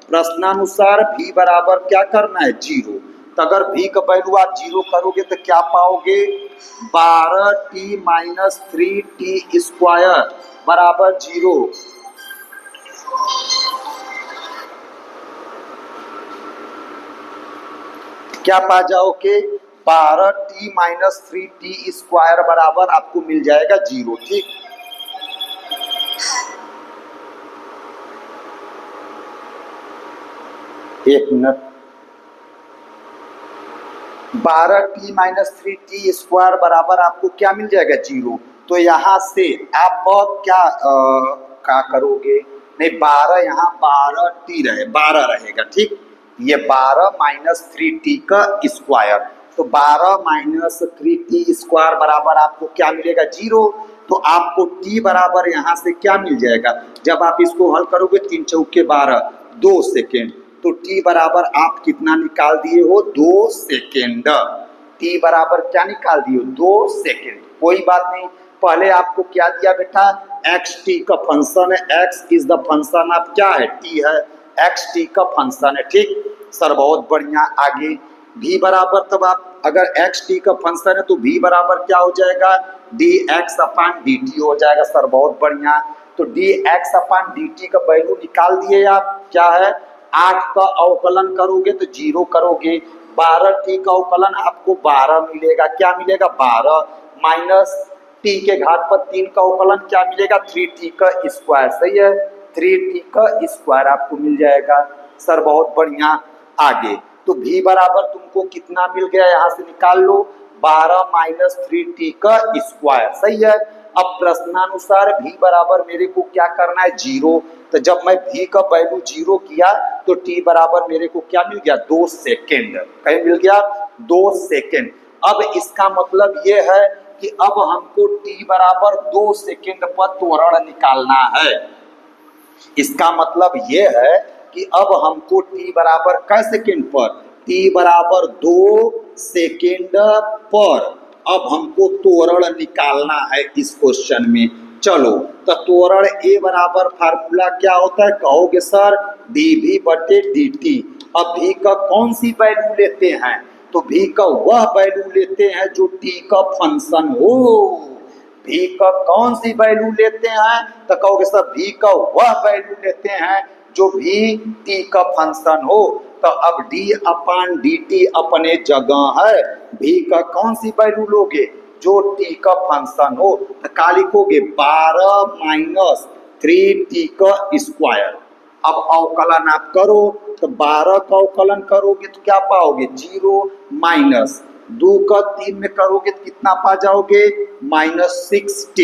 [SPEAKER 1] प्रश्नानुसार v बराबर क्या करना है 0। तो अगर v का वैल्यू आप 0 करोगे तो क्या पाओगे 12t माइनस 3t स्क्वायर बराबर 0। क्या पा जाओगे 12t माइनस 3t स्क्वायर बराबर आपको मिल जाएगा 0। ठीक, एक minute, 12t minus 3t square बराबर आपको क्या मिल जाएगा 0। तो यहाँ से आप क्या करोगे, नहीं 12 यहाँ 12 रहेगा। ठीक, ये 12 माइनस 3t का स्क्वायर, तो 12 माइनस 3t स्क्वायर बराबर आपको क्या मिलेगा 0। तो आपको t बराबर यहाँ से क्या मिल जाएगा, जब आप इसको हल करोगे 3 चौके 12, 2 सेकेंड, तो t बराबर आप कितना निकाल दिए हो 2 सेकेंड। t बराबर क्या निकाल दिए 2 सेकेंड। कोई बात नहीं, पहले आपको क्या दिया बेटा x t का फंक्शन है, x is the function of क्या है t है, x t का फंक्शन है। ठीक सर बहुत बढ़िया। आगे v बराबर, तब आप अगर x t का फंक्शन है तो v बराबर क्या हो जाएगा dx अपान dt हो जाएगा। सर बहुत बढ़िया, तो dx अपान dt का वैल्यू निकाल दिए आप, क्या है 8 का अवकलन करोगे तो 0 करोगे, 12t का अवकलन आपको 12 मिलेगा, क्या मिलेगा 12 माइनस t के घात पर 3 का अवकलन क्या मिलेगा 3t का स्क्वायर। सही है, 3t का स्क्वायर आपको मिल जाएगा। सर बहुत बढ़िया। आगे तो v बराबर तुमको कितना मिल गया, यहाँ से निकाल लो 12 माइनस 3t का स्क्वायर। सही है। अब प्रश्नानुसार v बराबर मेरे को क्या करना है 0, तो जब मैं v का वैल्यू 0 किया तो t बराबर मेरे को क्या मिल गया 2 सेकेंड। कहीं मिल गया 2 सेकेंड। अब इसका मतलब ये है कि अब हमको t बराबर 2 सेकेंड पर त्वरण निकालना है। इसका मतलब ये है कि अब हमको t बराबर कै सेकेंड पर, t बराबर 2 सेकेंड पर अब हमको त्वरण निकालना है इस क्वेश्चन में। चलो तो त्वरण a बराबर फार्मूला क्या होता है, कहोगे सर dv बटे dt। अब v का कौन सी वैल्यू लेते हैं, तो v का वह वैल्यू लेते हैं जो t का फंक्शन हो। v का कौन सी वैल्यू लेते हैं, तो कहोगे सर v का वह वैल्यू लेते हैं जो भी टी का फंक्शन हो, तो अब डी अपान डी टी अपने जगह है, भी का कौन सी वैल्यू लोगे, जो टी का फंक्शन हो, तो का लिखोगे 12 माइनस 3t का स्क्वायर। अब अवकलन आप करो तो 12 का अवकलन करोगे तो क्या पाओगे 0, माइनस 2 का 3 में करोगे तो कितना पा जाओगे -6t,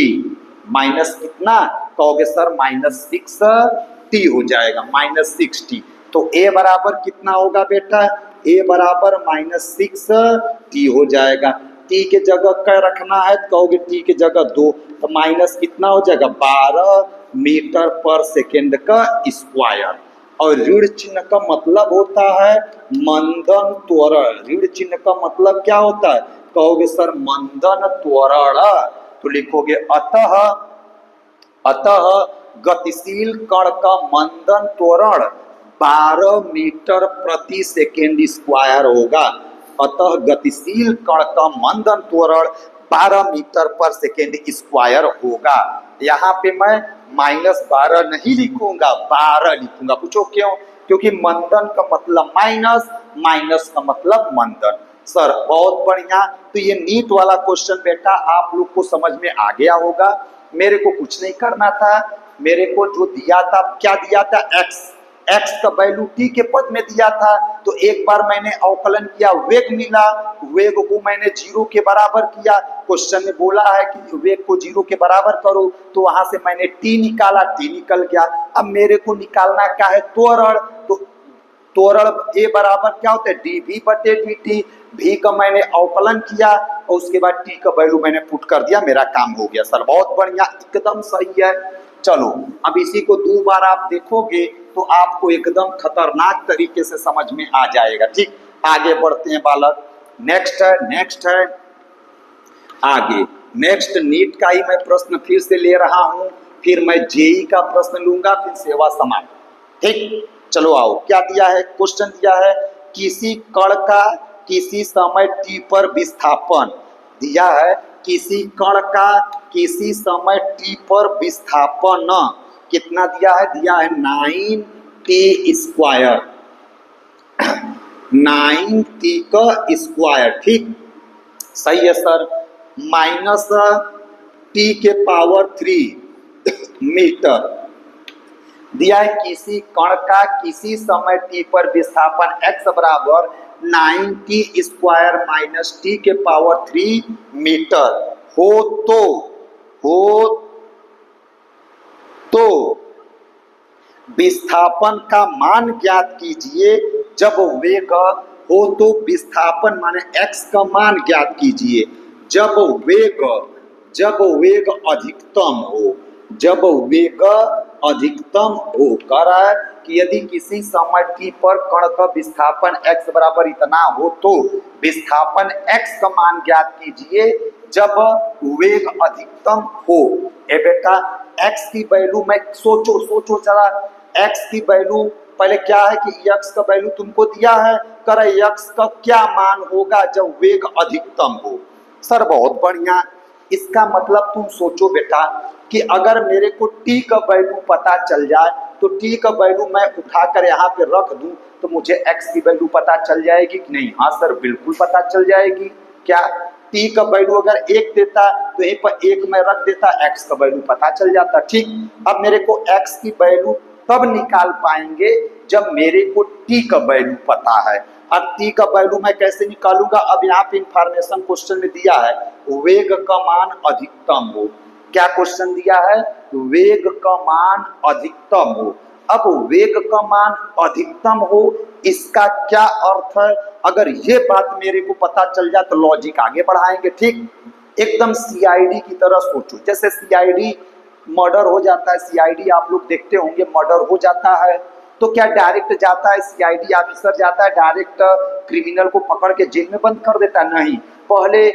[SPEAKER 1] माइनस कितना कहोगे सर -6t हो जाएगा, -6t। तो a बराबर कितना होगा बेटा, a बराबर -6t हो जाएगा। t के जगह क्या रखना है तो कहोगे t के जगह 2, तो माइनस कितना हो जाएगा 12 मीटर पर सेकेंड का स्क्वायर। और ऋण चिन्ह का मतलब होता है मंदन त्वरण। ऋण चिन्ह का मतलब क्या होता है, कहोगे सर मंदन त्वरण, तो लिखोगे अतः गतिशील कण का मंदन त्वरण 12 मीटर प्रति सेकेंड स्क्वायर होगा। अतः गतिशील कण का मंदन त्वरण 12 मीटर पर सेकेंड स्क्वायर होगा। यहाँ पे मैं -12 नहीं लिखूंगा, 12 लिखूंगा। पूछो क्यों, क्योंकि मंदन का मतलब माइनस, माइनस का मतलब मंदन। सर बहुत बढ़िया, तो ये नीट वाला क्वेश्चन बेटा आप लोग को समझ में आ गया होगा। मेरे को कुछ नहीं करना था, मेरे को जो दिया था क्या दिया था, x का वैल्यू t के पद में दिया था, तो एक बार मैंने अवकलन किया, वेग मिला, वेग को मैंने 0 के बराबर किया। क्वेश्चन में बोला है कि वेग को 0 के बराबर करो, तो वहां से मैंने t निकाला, t निकल गया। अब मेरे को निकालना क्या है त्वरण, तो त्वरण a बराबर क्या होता है dv बटे dt। v का मैंने अवकलन किया और उसके बाद t का वैल्यू मैंने पुट कर दिया, मेरा काम हो गया। सर बहुत बढ़िया, एकदम सही है। चलो अब इसी को 2 बार आप देखोगे तो आपको एकदम खतरनाक तरीके से समझ में आ जाएगा। ठीक, आगे बढ़ते हैं बालक। नेक्स्ट है आगे, नेक्स्ट नीट का ही मैं प्रश्न फिर से ले रहा हूं, फिर मैं जेई का प्रश्न लूंगा, फिर सेवा समाप्त। ठीक, चलो आओ, क्या दिया है, क्वेश्चन दिया है किसी कण का किसी समय t पर विस्थापन दिया है, किसी कण का किसी समय t पर विस्थापन कितना दिया है, 9t स्क्वायर, 9t का स्क्वायर। ठीक, सही है सर। माइनस t के पावर 3 मीटर दिया है, किसी कण का किसी समय t पर विस्थापन x बराबर 9t स्क्वायर माइनस t के पावर 3 मीटर हो तो विस्थापन का मान ज्ञात कीजिए। जब वेग हो तो विस्थापन माने x का मान ज्ञात कीजिए जब वेग अधिकतम हो, जब वेग अधिकतम हो। कह रहा है कि यदि किसी समय t पर कण का विस्थापन x बराबर इतना हो तो विस्थापन x का मान ज्ञात कीजिए जब वेग अधिकतम हो। ए बेटा x की वैल्यू में सोचो जरा, x की वैल्यू पहले क्या है कि x का वैल्यू तुमको दिया है, कर x का क्या मान होगा जब वेग अधिकतम हो। सर बहुत बढ़िया, इसका मतलब तुम सोचो बेटा कि अगर मेरे को t का वैल्यू पता चल जाए तो t का वैल्यू मैं उठाकर यहाँ पे रख दूं तो मुझे x की वैल्यू पता चल जाएगी कि नहीं। हाँ सर बिल्कुल पता चल जाएगी। क्या t का वैल्यू अगर 1 देता तो यहीं पर 1 मैं रख देता, x का वैल्यू पता चल जाता। ठीक, अब मेरे को x की वैल्यू तब निकाल पाएंगे जब मेरे को t का वैल्यू पता है। अब t का वैल्यू मैं कैसे निकालूंगा, अब यहाँ पे इंफॉर्मेशन क्वेश्चन में दिया है वेग का मान अधिकतम हो। क्या क्वेश्चन दिया है, वेग का मान अधिकतम हो। अब वेग का मान अधिकतम हो इसका क्या अर्थ है, अगर ये बात मेरे को पता चल जाए तो लॉजिक आगे बढ़ाएंगे। ठीक, एकदम सीआईडी की तरह सोचो, जैसे सीआईडी मर्डर हो जाता है, सीआईडी आप लोग देखते होंगे मर्डर हो जाता है तो क्या डायरेक्ट जाता है सीआईडी ऑफिसर जाता है डायरेक्ट क्रिमिनल को पकड़ के जेल में बंद कर देता, नहीं, पहले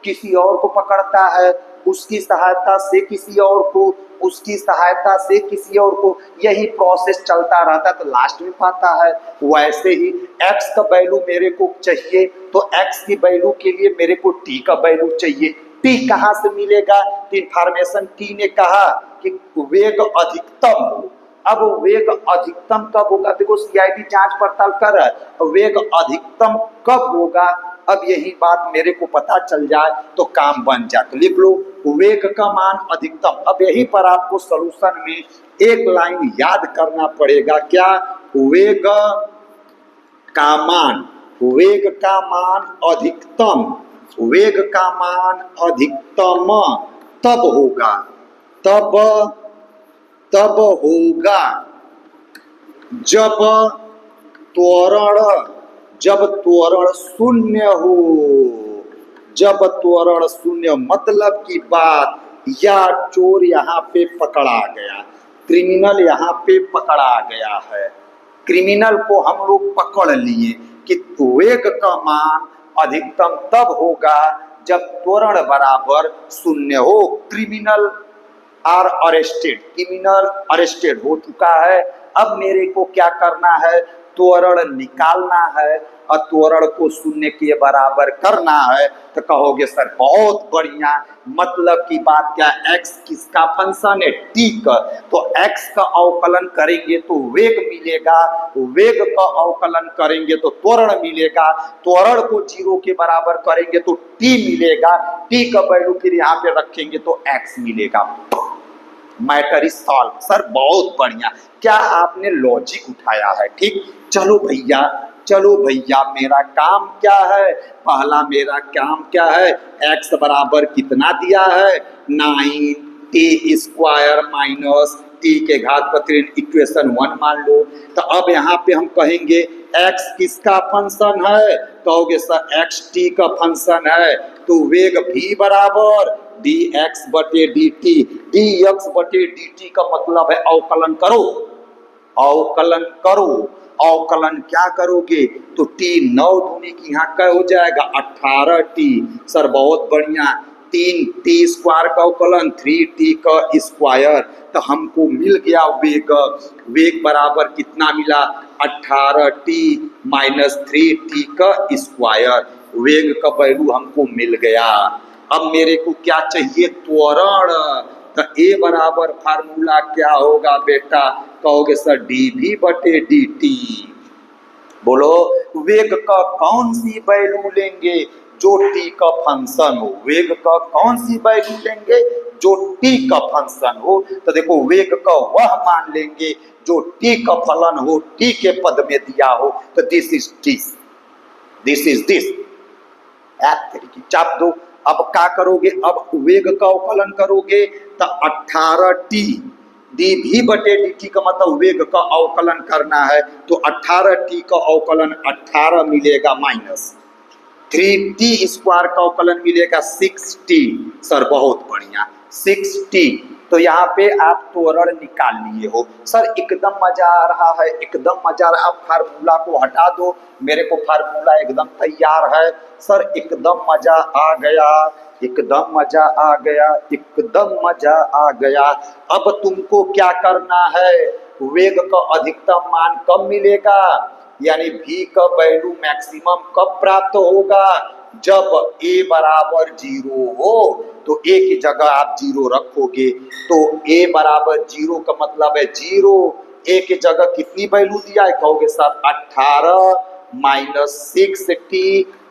[SPEAKER 1] किसी और को पकड़ता है, उसकी सहायता से किसी और को, उसकी सहायता से किसी और को, यही प्रोसेस चलता रहता है तो लास्ट में पाता है। वैसे ही x का वैल्यू मेरे को चाहिए तो x की वैल्यू के लिए मेरे को t का वैल्यू चाहिए। t कहाँ से मिलेगा, तो इंफॉर्मेशन t ने कहा कि वेग अधिकतम हो, अब वेग अधिकतम कब होगा, देखो सीआईडी जांच पड़ताल कर रहा है, वेग अधिकतम कब होगा, अब यही बात मेरे को पता चल जाए तो काम बन जाए। तो लिख लो वेग का मान अधिकतम। अब यहीं पर आपको सॉल्यूशन में एक लाइन याद करना पड़ेगा, क्या, वेग का मान, वेग का मान अधिकतम, वेग का मान अधिकतम तब होगा, तब होगा जब त्वरण, जब त्वरण शून्य हो, जब त्वरण शून्य, मतलब की बात, या चोर यहाँ पे पकड़ा गया, क्रिमिनल यहाँ पे पकड़ा गया है, क्रिमिनल को हम लोग पकड़ लिए कि वेग का मान अधिकतम तब होगा जब त्वरण बराबर शून्य हो। Criminal are arrested, criminal arrested हो चुका है। अब मेरे को क्या करना है, त्वरण निकालना है और त्वरण को शून्य के बराबर करना है। तो कहोगे सर बहुत बढ़िया, मतलब की बात क्या, x किसका फंक्शन है, t का, तो x का अवकलन करेंगे तो वेग मिलेगा, वेग का अवकलन करेंगे तो त्वरण मिलेगा, त्वरण को 0 के बराबर करेंगे तो t मिलेगा, t का वैल्यू फिर यहाँ पे रखेंगे तो x मिलेगा। Matter is solve. सर बहुत बढ़िया, क्या आपने लॉजिक उठाया है, ठीक। चलो भैया, चलो भैया, मेरा काम क्या है, पहला मेरा काम क्या है, x बराबर कितना दिया है, 9t स्क्वायर माइनस t के घात पर 3, इक्वेशन 1 मान लो। तो अब यहाँ पे हम कहेंगे x किसका फंक्शन है, कहोगे सर x t का फंक्शन है, तो वेग v बराबर dx बटे dt, dx बटे dt का मतलब है अवकलन करो, अवकलन करो, अवकलन क्या करोगे, तो t 9 दूनी की यहाँ क्या हो जाएगा 18t। सर बहुत बढ़िया, 3t स्क्वायर का अवकलन 3t का स्क्वायर, तो हमको मिल गया वेग, वेग बराबर कितना मिला 18t माइनस 3t का स्क्वायर, वेग का वैल्यू हमको मिल गया। अब मेरे को क्या चाहिए, त्वरण, तो a बराबर फार्मूला क्या होगा बेटा, कहोगे सर dv बटे dt। बोलो वेग का कौन सी वैल्यू लेंगे, जो t का फंक्शन हो, वेग का कौन सी वैल्यू लेंगे, जो t का फंक्शन हो। तो देखो वेग का वह मान लेंगे जो t का फलन हो, t के पद में दिया हो, तो this is this, this is this, चाप दो। अब क्या करोगे, अब वेग का अवकलन करोगे तो 18t dv बटे dt का मतलब वेग का अवकलन करना है, तो 18t का अवकलन 18 मिलेगा माइनस 3t स्क्वायर का अवकलन मिलेगा 6t। सर बहुत बढ़िया 6t, तो यहाँ पे आप त्वरण निकाल लिए हो। सर एकदम मजा आ रहा है, एकदम मजा आ रहा है। आप फार्मूला को हटा दो, मेरे को फार्मूला एकदम तैयार है। सर एकदम मजा आ गया, एकदम मजा आ गया, एकदम मजा आ गया। अब तुमको क्या करना है, वेग का अधिकतम मान कब मिलेगा, यानी v का वैल्यू मैक्सिमम कब प्राप्त होगा, जब a बराबर 0 हो। तो a की जगह आप 0 रखोगे, तो a बराबर 0 का मतलब है 0, a की जगह कितनी वैल्यू दिया है, कहोगे सर 18 माइनस 6t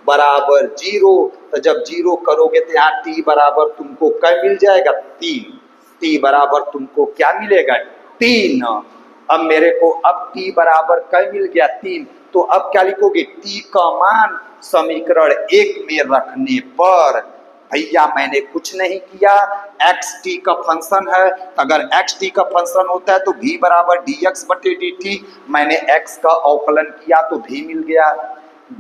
[SPEAKER 1] बराबर 0। तो जब 0 करोगे तो यहाँ t बराबर तुमको क्या मिल जाएगा, 3, t बराबर तुमको क्या मिलेगा 3। अब मेरे को अब t बराबर क्या मिल गया 3, तो अब क्या लिखोगे, t का मान समीकरण 1 में रखने पर, भैया मैंने कुछ नहीं किया, एक्स टी का फंक्शन है, अगर एक्स टी का फंक्शन होता है तो v बराबर dx बटे dt, मैंने x का अवकलन किया तो v मिल गया,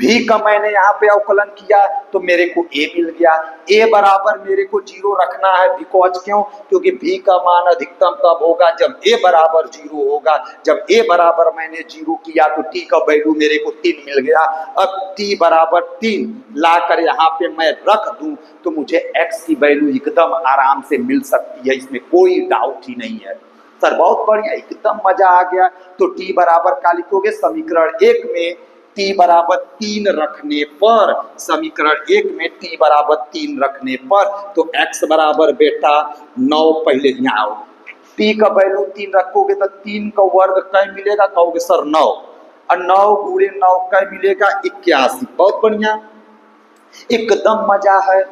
[SPEAKER 1] v का मैंने यहाँ पे अवकलन किया तो मेरे को a मिल गया। a बराबर मेरे को 0 रखना है, बिकॉज क्यों, क्योंकि v का मान अधिकतम तब होगा जब a बराबर 0 होगा। जब a बराबर मैंने 0 किया तो t का वैल्यू मेरे को 3 मिल गया। अब t बराबर 3 लाकर यहाँ पे मैं रख दूं तो मुझे x की वैल्यू एकदम आराम से मिल सकती है, इसमें कोई डाउट ही नहीं है। सर बहुत बढ़िया, एकदम मजा आ गया। तो t बराबर क्या लिखोगे, समीकरण 1 में t बराबर 3 रखने पर, समीकरण 1 में t बराबर 3 रखने पर, तो x बराबर बेटा 9, पहले यहाँ आओ, टी का वैल्यू 3 रखोगे तो 3 का वर्ग कै मिलेगा, कहोगे सर 9, और 9 गुणे 9 कै मिलेगा 81। बहुत बढ़िया, एकदम मजा है।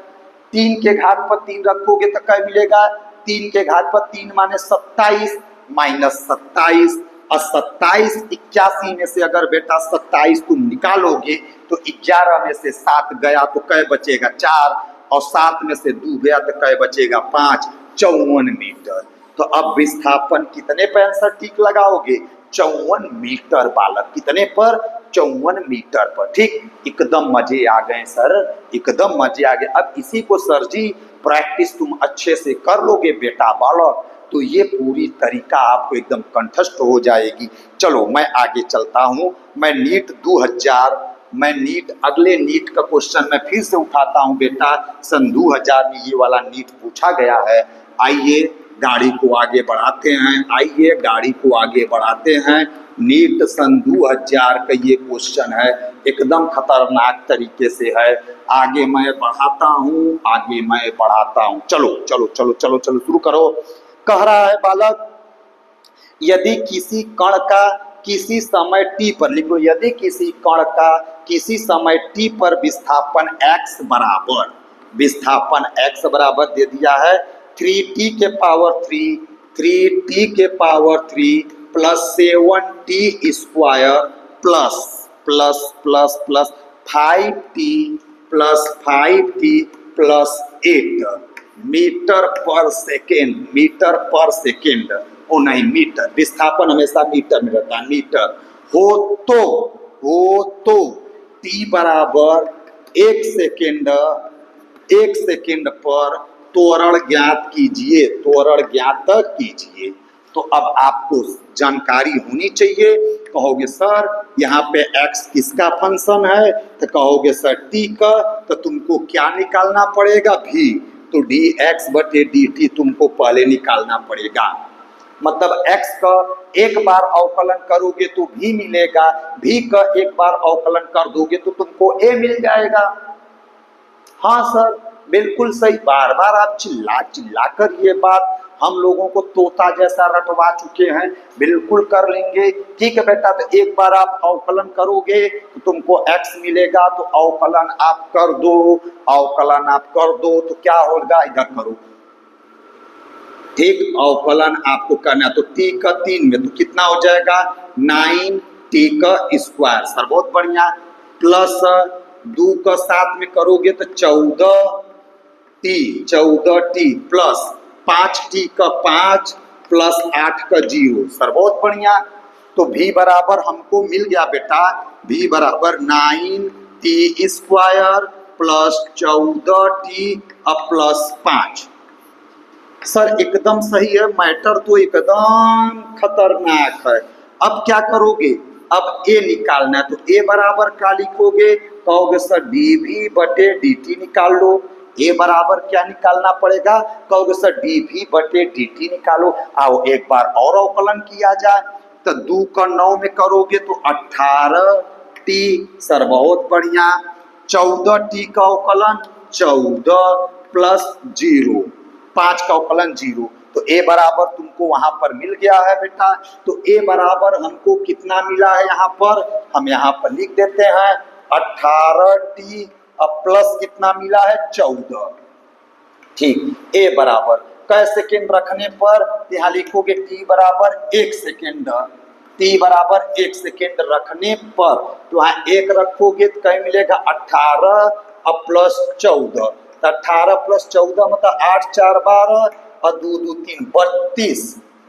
[SPEAKER 1] 3 के घात पर 3 रखोगे तो कै मिलेगा, 3 के घात पर 3 माने 27 माइनस 27, और 27 81 में से अगर बेटा 27 तुम निकालोगे तो 11 में से 7 गया तो कै बचेगा 4, और 7 में से 2 गया तो कै बचेगा 5, 54 मीटर। तो अब विस्थापन कितने पे आंसर टिक लगाओगे, 54 मीटर बालक, कितने पर, 54 मीटर पर। ठीक, एकदम मजे आ गए सर, एकदम मजे आ गए। अब इसी को सर जी प्रैक्टिस तुम अच्छे से कर लोगे बेटा बालक, तो ये पूरी तरीका आपको एकदम कंठस्थ हो जाएगी। चलो मैं आगे चलता हूँ। मैं नीट 2000, मैं नीट, अगले नीट का क्वेश्चन मैं फिर से उठाता हूँ बेटा। सन 2000 में ये वाला नीट पूछा गया है। आइए गाड़ी को आगे बढ़ाते हैं, आइए गाड़ी को आगे बढ़ाते हैं। नीट सन 2000 का ये क्वेश्चन है, एकदम खतरनाक तरीके से है। आगे मैं बढ़ाता हूँ, आगे मैं बढ़ाता हूँ। चलो चलो चलो चलो चलो शुरू करो। कह रहा है बालक, यदि किसी कण का किसी समय t पर, लिखो, यदि किसी कण का किसी समय t पर विस्थापन x बराबर, विस्थापन x बराबर दे दिया है 3t के पावर 3, 3t के power 3 plus 7t square plus plus plus plus 5t plus 5t plus 8 metre पर सेकेंड, मीटर पर सेकेंड, ओ नहीं मीटर, विस्थापन हमेशा मीटर में रहता है, मीटर हो तो t बराबर 1 सेकेंड पर त्वरण ज्ञात कीजिए, त्वरण ज्ञात कीजिए। तो अब आपको जानकारी होनी चाहिए। कहोगे सर यहाँ पे x किसका फंक्शन है, तो कहोगे सर t का, तो तुमको क्या निकालना पड़ेगा, v, तो dx बटे dt तुमको पहले निकालना पड़ेगा। मतलब x का एक बार अवकलन करोगे तो v मिलेगा, v का एक बार अवकलन कर दोगे तो तुमको a मिल जाएगा। हाँ सर बिल्कुल सही, बार बार आप चिल्ला चिल्ला कर ये बात हम लोगों को तोता जैसा रटवा चुके हैं, बिल्कुल कर लेंगे। ठीक है बेटा, तो एक बार आप अवकलन करोगे तो तुमको x मिलेगा, तो अवकलन आप कर दो, अवकलन आप कर दो तो क्या होगा, इधर करो। ठीक, अवकलन आपको करना है तो t का 3 में तो कितना हो जाएगा 9t का स्क्वायर, सर बहुत बढ़िया, प्लस 2 का 7 में करोगे तो 14t प्लस 5t का 5 प्लस 8 का 0, सर बहुत बढ़िया। तो v बराबर हमको मिल गया बेटा, v बराबर 9t square plus 14t plus 5। Sir एकदम सही है, मैटर तो एकदम खतरनाक है। अब क्या करोगे, अब a निकालना है, तो a बराबर क्या लिखोगे, कहोगे सर dv बटे dt निकाल लो। a बराबर क्या निकालना पड़ेगा, कहोगे सर dv बटे dt निकालो। आओ एक बार और अवकलन किया जाए, तो 2 का 9 में करोगे तो 18t, सर बहुत बढ़िया। 14t का अवकलन 14 प्लस 0, 5 का अवकलन 0, तो a बराबर तुमको वहां पर मिल गया है बेटा। तो a बराबर हमको कितना मिला है, यहाँ पर हम यहाँ पर लिख देते हैं 18t प्लस कितना मिला है 14। ठीक, a बराबर कै सेकेंड रखने पर, यहाँ लिखोगे t बराबर 1 सेकेंड, t बराबर 1 सेकेंड रखने पर तो वहाँ 1 रखोगे तो क्या मिलेगा 18 प्लस 14, तो 18 प्लस 14 मतलब 8 4 12 और 2 2 3 32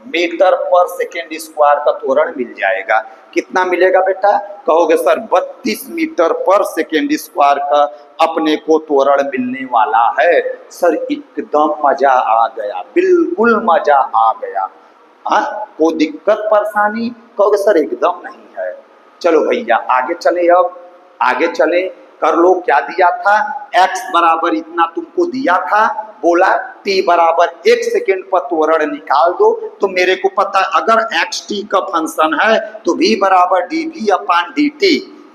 [SPEAKER 1] मीटर पर सेकेंड स्क्वायर का त्वरण मिल जाएगा। कितना मिलेगा बेटा, कहोगे सर 32 मीटर पर सेकेंड स्क्वायर का अपने को त्वरण मिलने वाला है। सर एकदम मजा आ गया, बिल्कुल मजा आ गया। हाँ, कोई दिक्कत परेशानी, कहोगे सर एकदम नहीं है। चलो भैया आगे चले, अब आगे चले, कर लो। क्या दिया था, x बराबर इतना तुमको दिया था, बोला t बराबर 1 सेकेंड पर त्वरण निकाल दो। तो मेरे को पता अगर x t का फंक्शन है तो v बराबर dv अपान dt,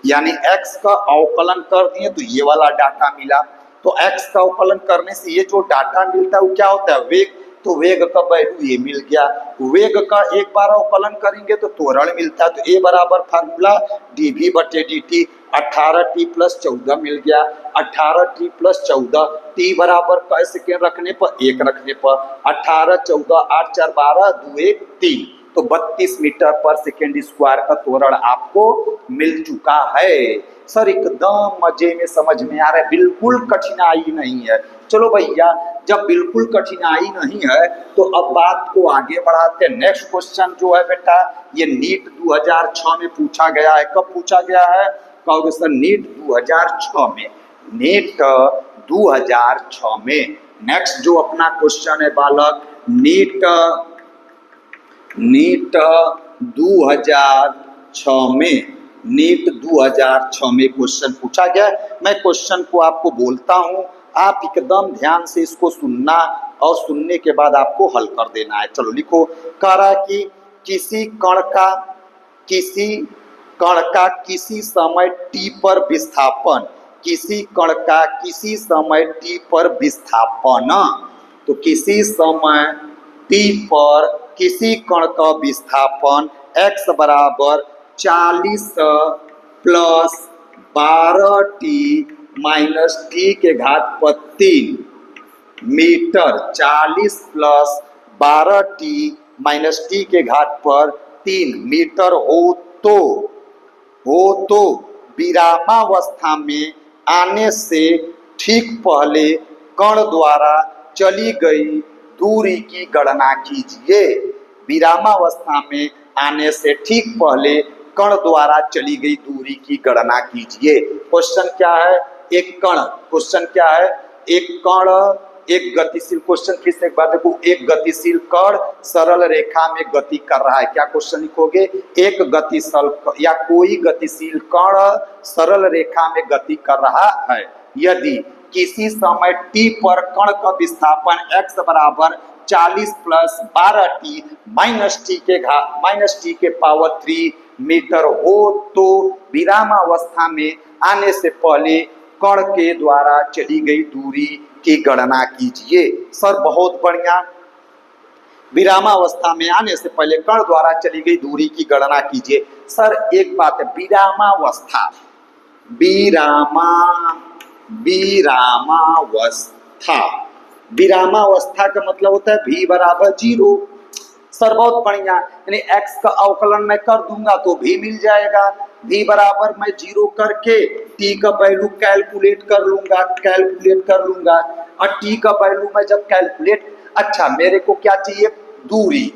[SPEAKER 1] यानी x का अवकलन कर दिए तो ये वाला डाटा मिला। तो x का अवकलन करने से ये जो डाटा मिलता है वो क्या होता है, वेग। तो वेग का वैल्यू ये मिल गया। वेग का एक बार अवकलन करेंगे तो त्वरण मिलता है, तो ए बराबर फार्मूला dv बटे dt 18t प्लस 14 मिल गया। 18t प्लस 14 t बराबर क सेकेंड रखने पर 1 रखने पर 18 14 8 4 12 2 1 3, तो 32 मीटर पर सेकेंड स्क्वायर का त्वरण आपको मिल चुका है। सर एकदम मजे में समझ में आ रहा है, बिल्कुल कठिनाई नहीं है। चलो भैया, जब बिल्कुल कठिनाई नहीं है तो अब बात को आगे बढ़ाते हैं। नेक्स्ट क्वेश्चन जो है बेटा, ये नीट 2006 में पूछा गया है। कब पूछा गया है? कहोगे सर नीट 2006 में, नीट 2006 में। नेक्स्ट जो अपना क्वेश्चन है बालक, नीट 2006 में, नीट 2006 में क्वेश्चन पूछा गया। मैं क्वेश्चन को आपको बोलता हूं, आप एकदम ध्यान से इसको सुनना और सुनने के बाद आपको हल कर देना है। चलो लिखो। कह रहा है कि किसी कण का किसी समय t पर विस्थापन, किसी कण का किसी समय t पर विस्थापन, तो किसी समय t पर किसी कण का विस्थापन x बराबर 40 प्लस 12t माइनस t के घात पर 3 metre, 40 plus 12t minus t के घात पर 3 मीटर हो तो विरामावस्था में आने से ठीक पहले कण द्वारा चली गई दूरी की गणना कीजिए। विरामावस्था में आने से ठीक पहले कण द्वारा चली गई दूरी की गणना कीजिए। क्वेश्चन क्या है? एक कण, क्वेश्चन क्या है? एक कण, एक गतिशील, क्वेश्चन फिर से एक बार देखो, एक गतिशील कण सरल रेखा में गति कर रहा है। क्या क्वेश्चन लिखोगे? एक गतिशील या कोई गतिशील कण सरल रेखा में गति कर रहा है यदि किसी समय t पर कण का विस्थापन x बराबर 40 प्लस 12t माइनस टी के पावर 3 मीटर हो तो विरामावस्था में आने से पहले कण के द्वारा चली गई दूरी की गणना कीजिए। सर बहुत बढ़िया। विरामावस्था में आने से पहले कण द्वारा चली गई दूरी की गणना कीजिए। सर एक बात है, विरामावस्था विरामावस्था का मतलब होता है v बराबर 0। सर बहुत बढ़िया, यानी x का अवकलन मैं कर दूंगा तो v मिल जाएगा। v बराबर मैं 0 करके t का वैल्यू कैलकुलेट कर लूंगा और t का वैल्यू मैं जब कैलकुलेट, अच्छा मेरे को क्या चाहिए? दूरी,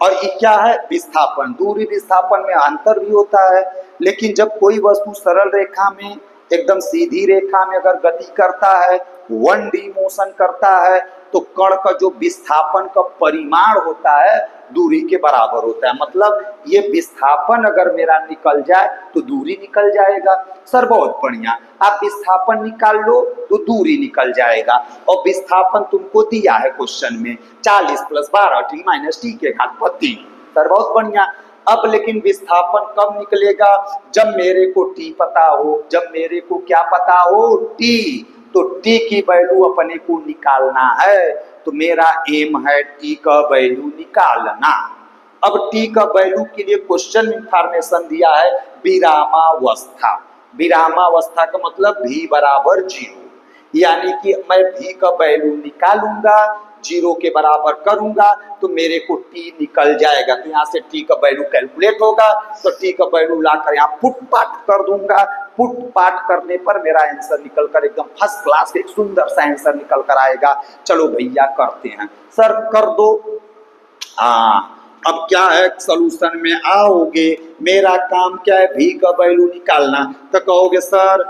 [SPEAKER 1] और ये क्या है? विस्थापन। दूरी विस्थापन में अंतर भी होता है, लेकिन जब कोई वस्तु सरल रेखा में, एकदम सीधी रेखा में अगर गति करता है, 1D मोशन करता है, तो कण का जो विस्थापन का परिमाण होता है दूरी के बराबर होता है। मतलब ये विस्थापन अगर मेरा निकल जाए तो दूरी निकल जाएगा। सर बहुत बढ़िया, आप विस्थापन निकाल लो तो दूरी निकल जाएगा। और विस्थापन तुमको दिया है क्वेश्चन में 40 प्लस 12t माइनस टी के घात पर 3। सर बहुत बढ़िया। अब लेकिन विस्थापन कब निकलेगा? जब मेरे को t पता हो। जब मेरे को क्या पता हो? t। तो t की वैल्यू अपने को निकालना है, तो मेरा एम है t का वैल्यू निकालना। अब t का वैल्यू के लिए क्वेश्चन इंफॉर्मेशन दिया है विरामावस्था। विरामावस्था का मतलब v बराबर 0, यानी कि मैं v का वैल्यू निकालूंगा, 0 के बराबर करूंगा तो मेरे को t निकल जाएगा। तो यहाँ से t का वैल्यू कैलकुलेट होगा, तो t का वैल्यू लाकर यहाँ पुट पाट कर दूंगा। पुट पाट करने पर मेरा आंसर निकल कर एकदम फर्स्ट क्लास एक सुंदर सा आंसर निकल कर आएगा। चलो भैया करते हैं। सर कर दो। अब क्या है? सॉल्यूशन में आओगे, मेरा काम क्या है? v का वैल्यू निकालना। तो कहोगे सर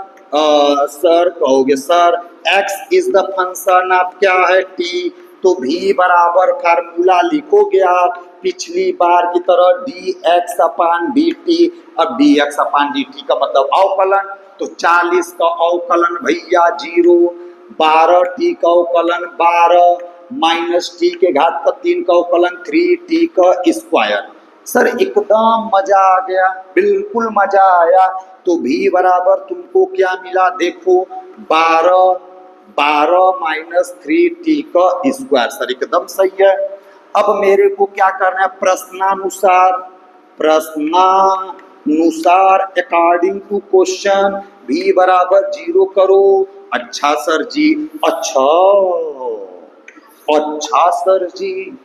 [SPEAKER 1] कहोगे sir x is the function of क्या है? t। तो v बराबर फार्मूला लिखोगे आप पिछली बार की तरह dx अपान dt। अब dx अपान dt का मतलब अवकलन, तो 40 का अवकलन भैया 0, 12t का अवकलन 12 माइनस टी के घात का 3 का अवकलन 3t का स्क्वायर। सर एकदम मजा आ गया, बिल्कुल मजा आया। तो v बराबर तुमको क्या मिला? देखो 12 12 माइनस 3t का स्क्वायर। सर एकदम सही है। अब मेरे को क्या करना है, प्रश्नानुसार अकॉर्डिंग टू क्वेश्चन v बराबर 0 करो। अच्छा सर जी, अच्छा सर जी,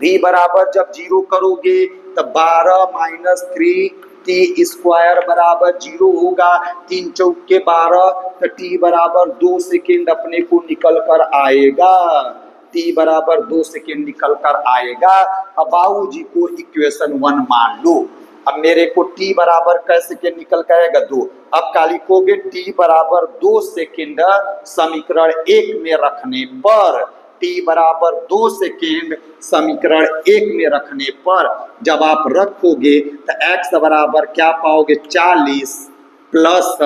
[SPEAKER 1] v बराबर जब 0 करोगे तब 12 माइनस 3t स्क्वायर बराबर 0 होगा। 3 चौके 12, तो t बराबर 2 सेकेंड अपने को निकल कर आएगा। t बराबर 2 सेकेंड निकल कर आएगा। अब बाबू जी को इक्वेशन 1 मान लो। अब मेरे को t बराबर कैसे सेकेंड निकल कर आएगा 2। अब क्या लिखोगे, t बराबर 2 सेकेंड समीकरण 1 में रखने पर, t बराबर 2 सेकेंड समीकरण 1 में रखने पर जब आप रखोगे तो x बराबर क्या पाओगे, 40 प्लस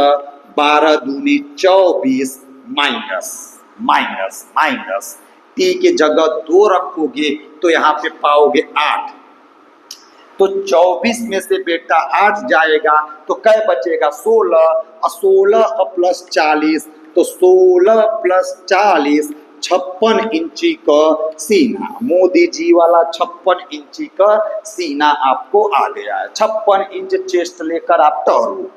[SPEAKER 1] 12 दूनी 24 माइनस t के जगह 2 रखोगे तो यहाँ पे पाओगे 8। तो 24 में से बेटा 8 जाएगा तो क्या बचेगा, 16। और 16 प्लस 40 तो 16 प्लस 40 56 इंची का सीना। मोदी जी वाला 56 इंची का सीना आपको आ गया है। 56 इंच चेस्ट लेकर आप टहरू।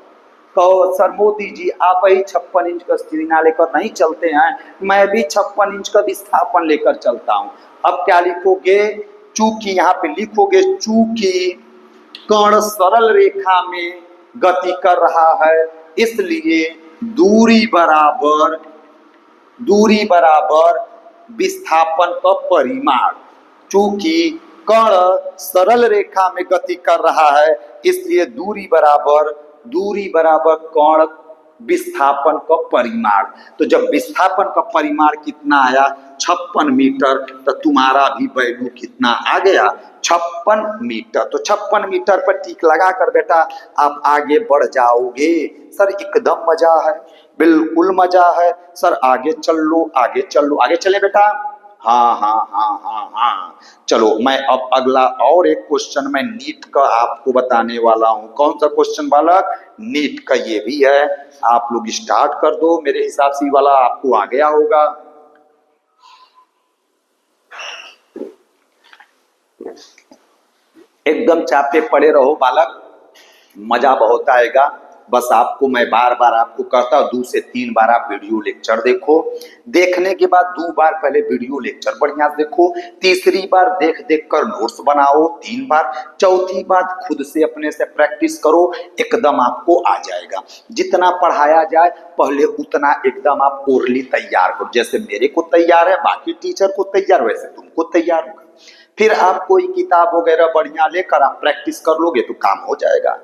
[SPEAKER 1] कहो सर मोदी जी आप ही 56 इंच का सीना लेकर नहीं चलते हैं, मैं भी 56 इंच का विस्थापन लेकर चलता हूं। अब क्या लिखोगे, चूंकि यहाँ पे लिखोगे चूंकि कण सरल रेखा में गति कर रहा है इसलिए दूरी बराबर विस्थापन का परिमाण। चूंकि कण सरल रेखा में गति कर रहा है इसलिए दूरी बराबर कण विस्थापन का परिमाण। तो जब विस्थापन का परिमाण कितना आया, 56 मीटर, तो तुम्हारा भी वैल्यू कितना आ गया, 56 मीटर। तो 56 मीटर पर टिक लगा कर बेटा आप आगे बढ़ जाओगे। सर एकदम मजा है, बिल्कुल मजा है सर। आगे चले बेटा। हाँ। चलो मैं अब अगला और एक क्वेश्चन मैं नीट का आपको बताने वाला हूं। कौन सा क्वेश्चन बालक, नीट का ये भी है। आप लोग स्टार्ट कर दो, मेरे हिसाब से वाला आपको आ गया होगा। एकदम चापे पड़े रहो बालक, मजा बहुत आएगा। बस आपको मैं बार बार आपको कहता हूँ 2 से 3 बार आप वीडियो लेक्चर देखो। देखने के बाद 2 बार पहले वीडियो लेक्चर बढ़िया से देखो, तीसरी बार देख कर नोट्स बनाओ 3 बार, चौथी बार खुद से अपने से प्रैक्टिस करो, एकदम आपको आ जाएगा। जितना पढ़ाया जाए पहले उतना एकदम आप ओरली तैयार करो। जैसे मेरे को तैयार है, बाकी टीचर को तैयार, वैसे तुमको तैयार होगा। फिर आप कोई किताब वगैरह बढ़िया लेकर आप प्रैक्टिस कर लोगे तो काम हो जाएगा।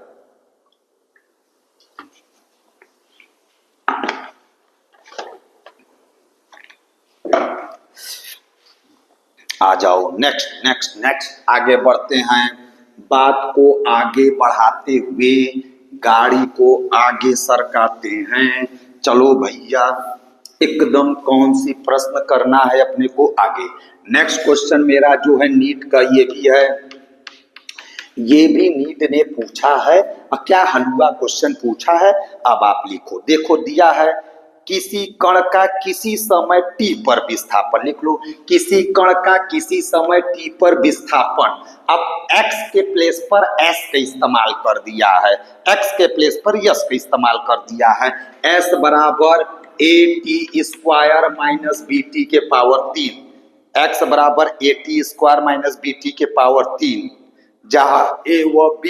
[SPEAKER 1] आ जाओ नेक्स्ट आगे बढ़ते हैं। बात को आगे बढ़ाते हुए गाड़ी को आगे सरकाते हैं। चलो भैया एकदम कौन सी प्रश्न करना है अपने को आगे। नेक्स्ट क्वेश्चन मेरा जो है नीट का ये भी है, ये भी नीट ने पूछा है। और क्या हलवा क्वेश्चन पूछा है, अब आप लिखो। देखो दिया है किसी कण का किसी समय t पर विस्थापन, लिख लो किसी कण का किसी समय t पर विस्थापन। अब x के प्लेस पर s का इस्तेमाल कर दिया है, x के प्लेस पर s का इस्तेमाल कर दिया है। s बराबर at स्क्वायर माइनस bt के पावर 3, x बराबर at स्क्वायर माइनस bt के पावर 3, जहां a व b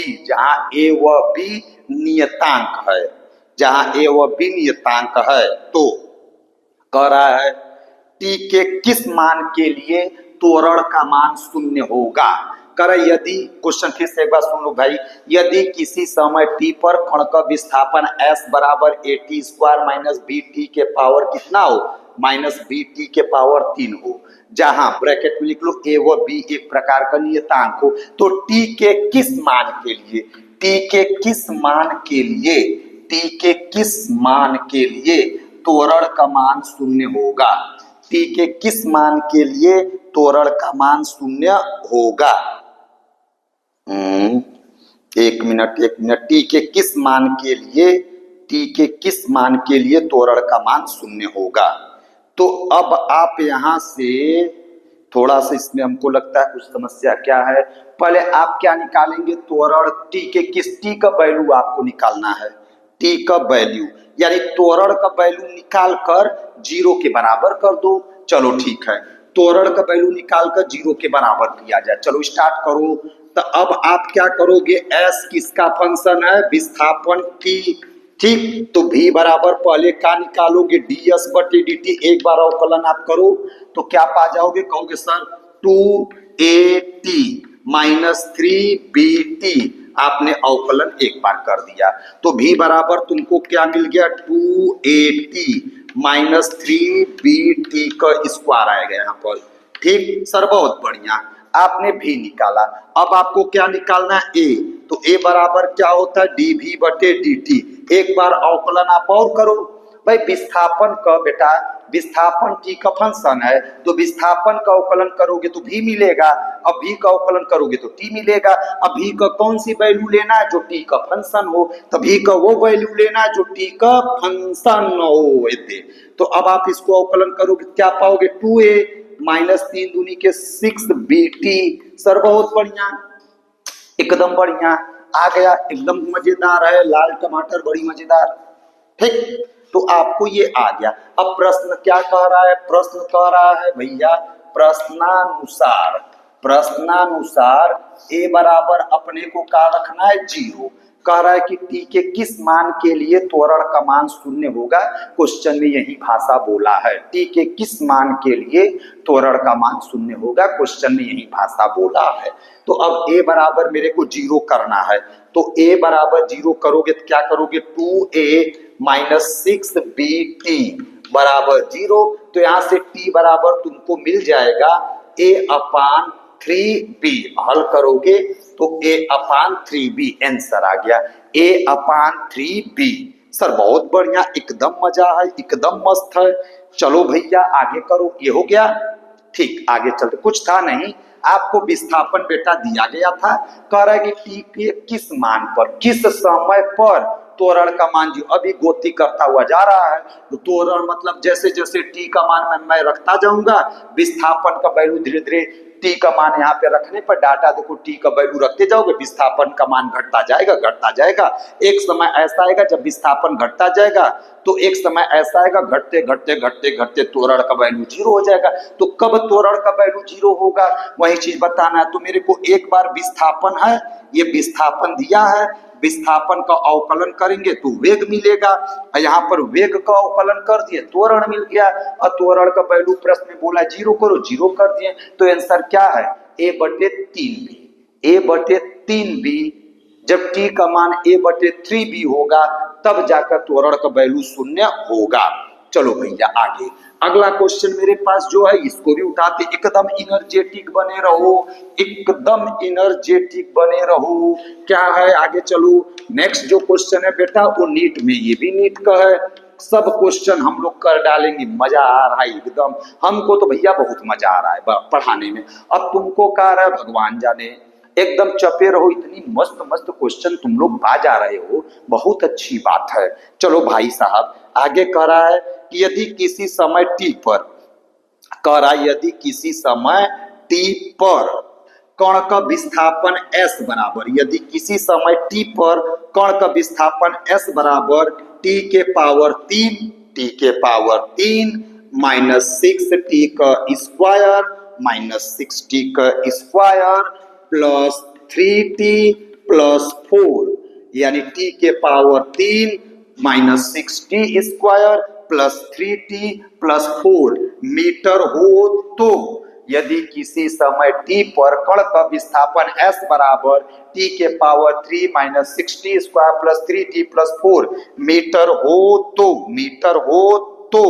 [SPEAKER 1] नियतांक है, जहां a व b नियतांक है, तो कह रहा है t के किस मान के लिए त्वरण का मान 0 होगा। कर यदि, क्वेश्चन फिर से एक बार सुन लो भाई, यदि किसी समय t पर कण का विस्थापन s बराबर at स्क्वायर माइनस bt के पावर कितना हो, माइनस bt के पावर 3 हो, जहां ब्रैकेट में लिख लो a व b एक प्रकार का नियतांक हो, तो t के किस मान के लिए, t के किस मान के लिए त्वरण का मान 0 होगा, t के किस मान के लिए त्वरण का मान 0 होगा। एक मिनट, t के किस मान के लिए त्वरण का मान 0 होगा। तो अब आप यहां से थोड़ा सा इसमें हमको लगता है कुछ समस्या क्या है। पहले आप क्या निकालेंगे, त्वरण टी के किस टी का वैल्यू आपको निकालना है, टी का वैल्यू, यानी त्वरण का वैल्यू निकाल कर 0 के बराबर कर दो। चलो ठीक है, त्वरण का वैल्यू निकाल कर 0 के बराबर किया जाए। चलो स्टार्ट करो। तो अब आप क्या करोगे, एस किसका फंक्शन है, विस्थापन टी, ठीक। तो v बराबर पहले का निकालोगे, डी एस बटे डी टी, एक बार अवकलन आप करो तो क्या पा जाओगे, कहोगे सर 2at माइनस 3bt, आपने अवकलन एक बार कर दिया तो v बराबर तुमको क्या मिल गया, 2at माइनस 3bt का स्क्वायर आएगा यहाँ पर, ठीक सर, बहुत बढ़िया, आपने भी निकाला। अब आपको क्या निकालना है, ए, तो ए बराबर क्या होता है, dv बटे dt, एक बार अवकलन आप और करो भाई, विस्थापन का बेटा, विस्थापन टी का फंक्शन है तो विस्थापन का अवकलन करोगे तो भी मिलेगा, अब भी का अवकलन करोगे तो टी मिलेगा। अब भी का कौन सी वैल्यू लेना है, जो टी का फंक्शन हो, तभी का वो वैल्यू लेना है जो टी का फंक्शन हो। तो अब आप इसको अवकलन करोगे क्या पाओगे, 2a माइनस 3 दूनी के 6bt, सर बहुत बढ़िया, एकदम बढ़िया आ गया, एकदम मजेदार है, लाल टमाटर बड़ी मजेदार, ठीक। तो आपको ये आ गया। अब प्रश्न क्या कह रहा है, प्रश्न कह रहा है भैया, प्रश्नानुसार, प्रश्नानुसार ए बराबर अपने को क्या रखना है, 0, कह रहा है कि टी के किस मान के लिए त्वरण का मान 0 होगा, क्वेश्चन में यही भाषा बोला है, टी के किस मान के लिए त्वरण का मान 0 होगा, क्वेश्चन में यही भाषा बोला है। तो अब ए बराबर मेरे को 0 करना है, तो ए बराबर 0 करोगे तो क्या करोगे, 2a माइनस 6bt बराबर 0, तो यहां से t बराबर तुमको मिल जाएगा a अपान 3b, हल करोगे तो a अपान 3b आंसर आ गया, a अपान 3b, सर बहुत बढ़िया, एकदम मजा है, एकदम मस्त है। चलो भैया आगे करो, ये हो गया, ठीक, आगे चलते, कुछ था नहीं, आपको विस्थापन बेटा दिया गया था, कह रहा है कि टी के किस मान पर, किस समय पर त्वरण का मान, जो अभी गोती करता हुआ जा रहा है, तो त्वरण मतलब जैसे जैसे टी का मान मैं रखता जाऊंगा, विस्थापन का वैल्यू धीरे धीरे टी का मान यहाँ पे रखने पर डाटा देखो टी का वैल्यू रखते जाओगे, विस्थापन का मान घटता जाएगा घटता जाएगा, एक समय ऐसा आएगा जब विस्थापन घटता जाएगा, तो एक समय ऐसा आएगा घटते घटते घटते घटते त्वरण का वैल्यू 0 हो जाएगा। तो कब त्वरण का वैल्यू 0 होगा, वही चीज बताना है। तो मेरे को एक बार विस्थापन है, ये विस्थापन दिया है, विस्थापन का अवकलन करेंगे तो वेग मिलेगा, यहाँ पर वेग का अवकलन कर दिए त्वरण मिल गया, और त्वरण का वैल्यू प्रश्न में बोला 0 करो, 0 कर दिए, तो आंसर क्या है, a बटे 3b, a बटे 3b, जब t का मान a बटे 3b होगा तब जाकर त्वरण का वैल्यू 0 होगा। चलो भैया आगे, अगला क्वेश्चन मेरे पास जो है इसको भी उठाते, एकदम इनर्जेटिक बने रहो, एकदम इनर्जेटिक बने रहो। क्या है आगे चलो, नेक्स्ट जो क्वेश्चन है बेटा वो नीट में, ये भी नीट का है, सब क्वेश्चन हम लोग कर डालेंगे, मजा आ रहा है एकदम, हमको तो भैया बहुत मजा आ रहा है पढ़ाने में। अब तुमको कह रहा है भगवान जाने, एकदम चपे रहो, इतनी मस्त मस्त क्वेश्चन तुम लोग पा जा रहे हो, बहुत अच्छी बात है। चलो भाई साहब आगे कह रहा है कि यदि किसी समय t पर, कह रहा है यदि किसी समय t पर कण का विस्थापन s बराबर, यदि किसी समय t पर कण का विस्थापन s बराबर t के पावर 3, t के पावर 3 माइनस 6t का स्क्वायर माइनस 6t का स्क्वायर प्लस 3t प्लस 4, यानी t के power 3 minus 6t square plus 3t plus 4 metre हो, तो यदि किसी समय t पर कण का विस्थापन s बराबर t के power 3 minus 6t square plus 3t plus 4 metre हो, तो मीटर हो तो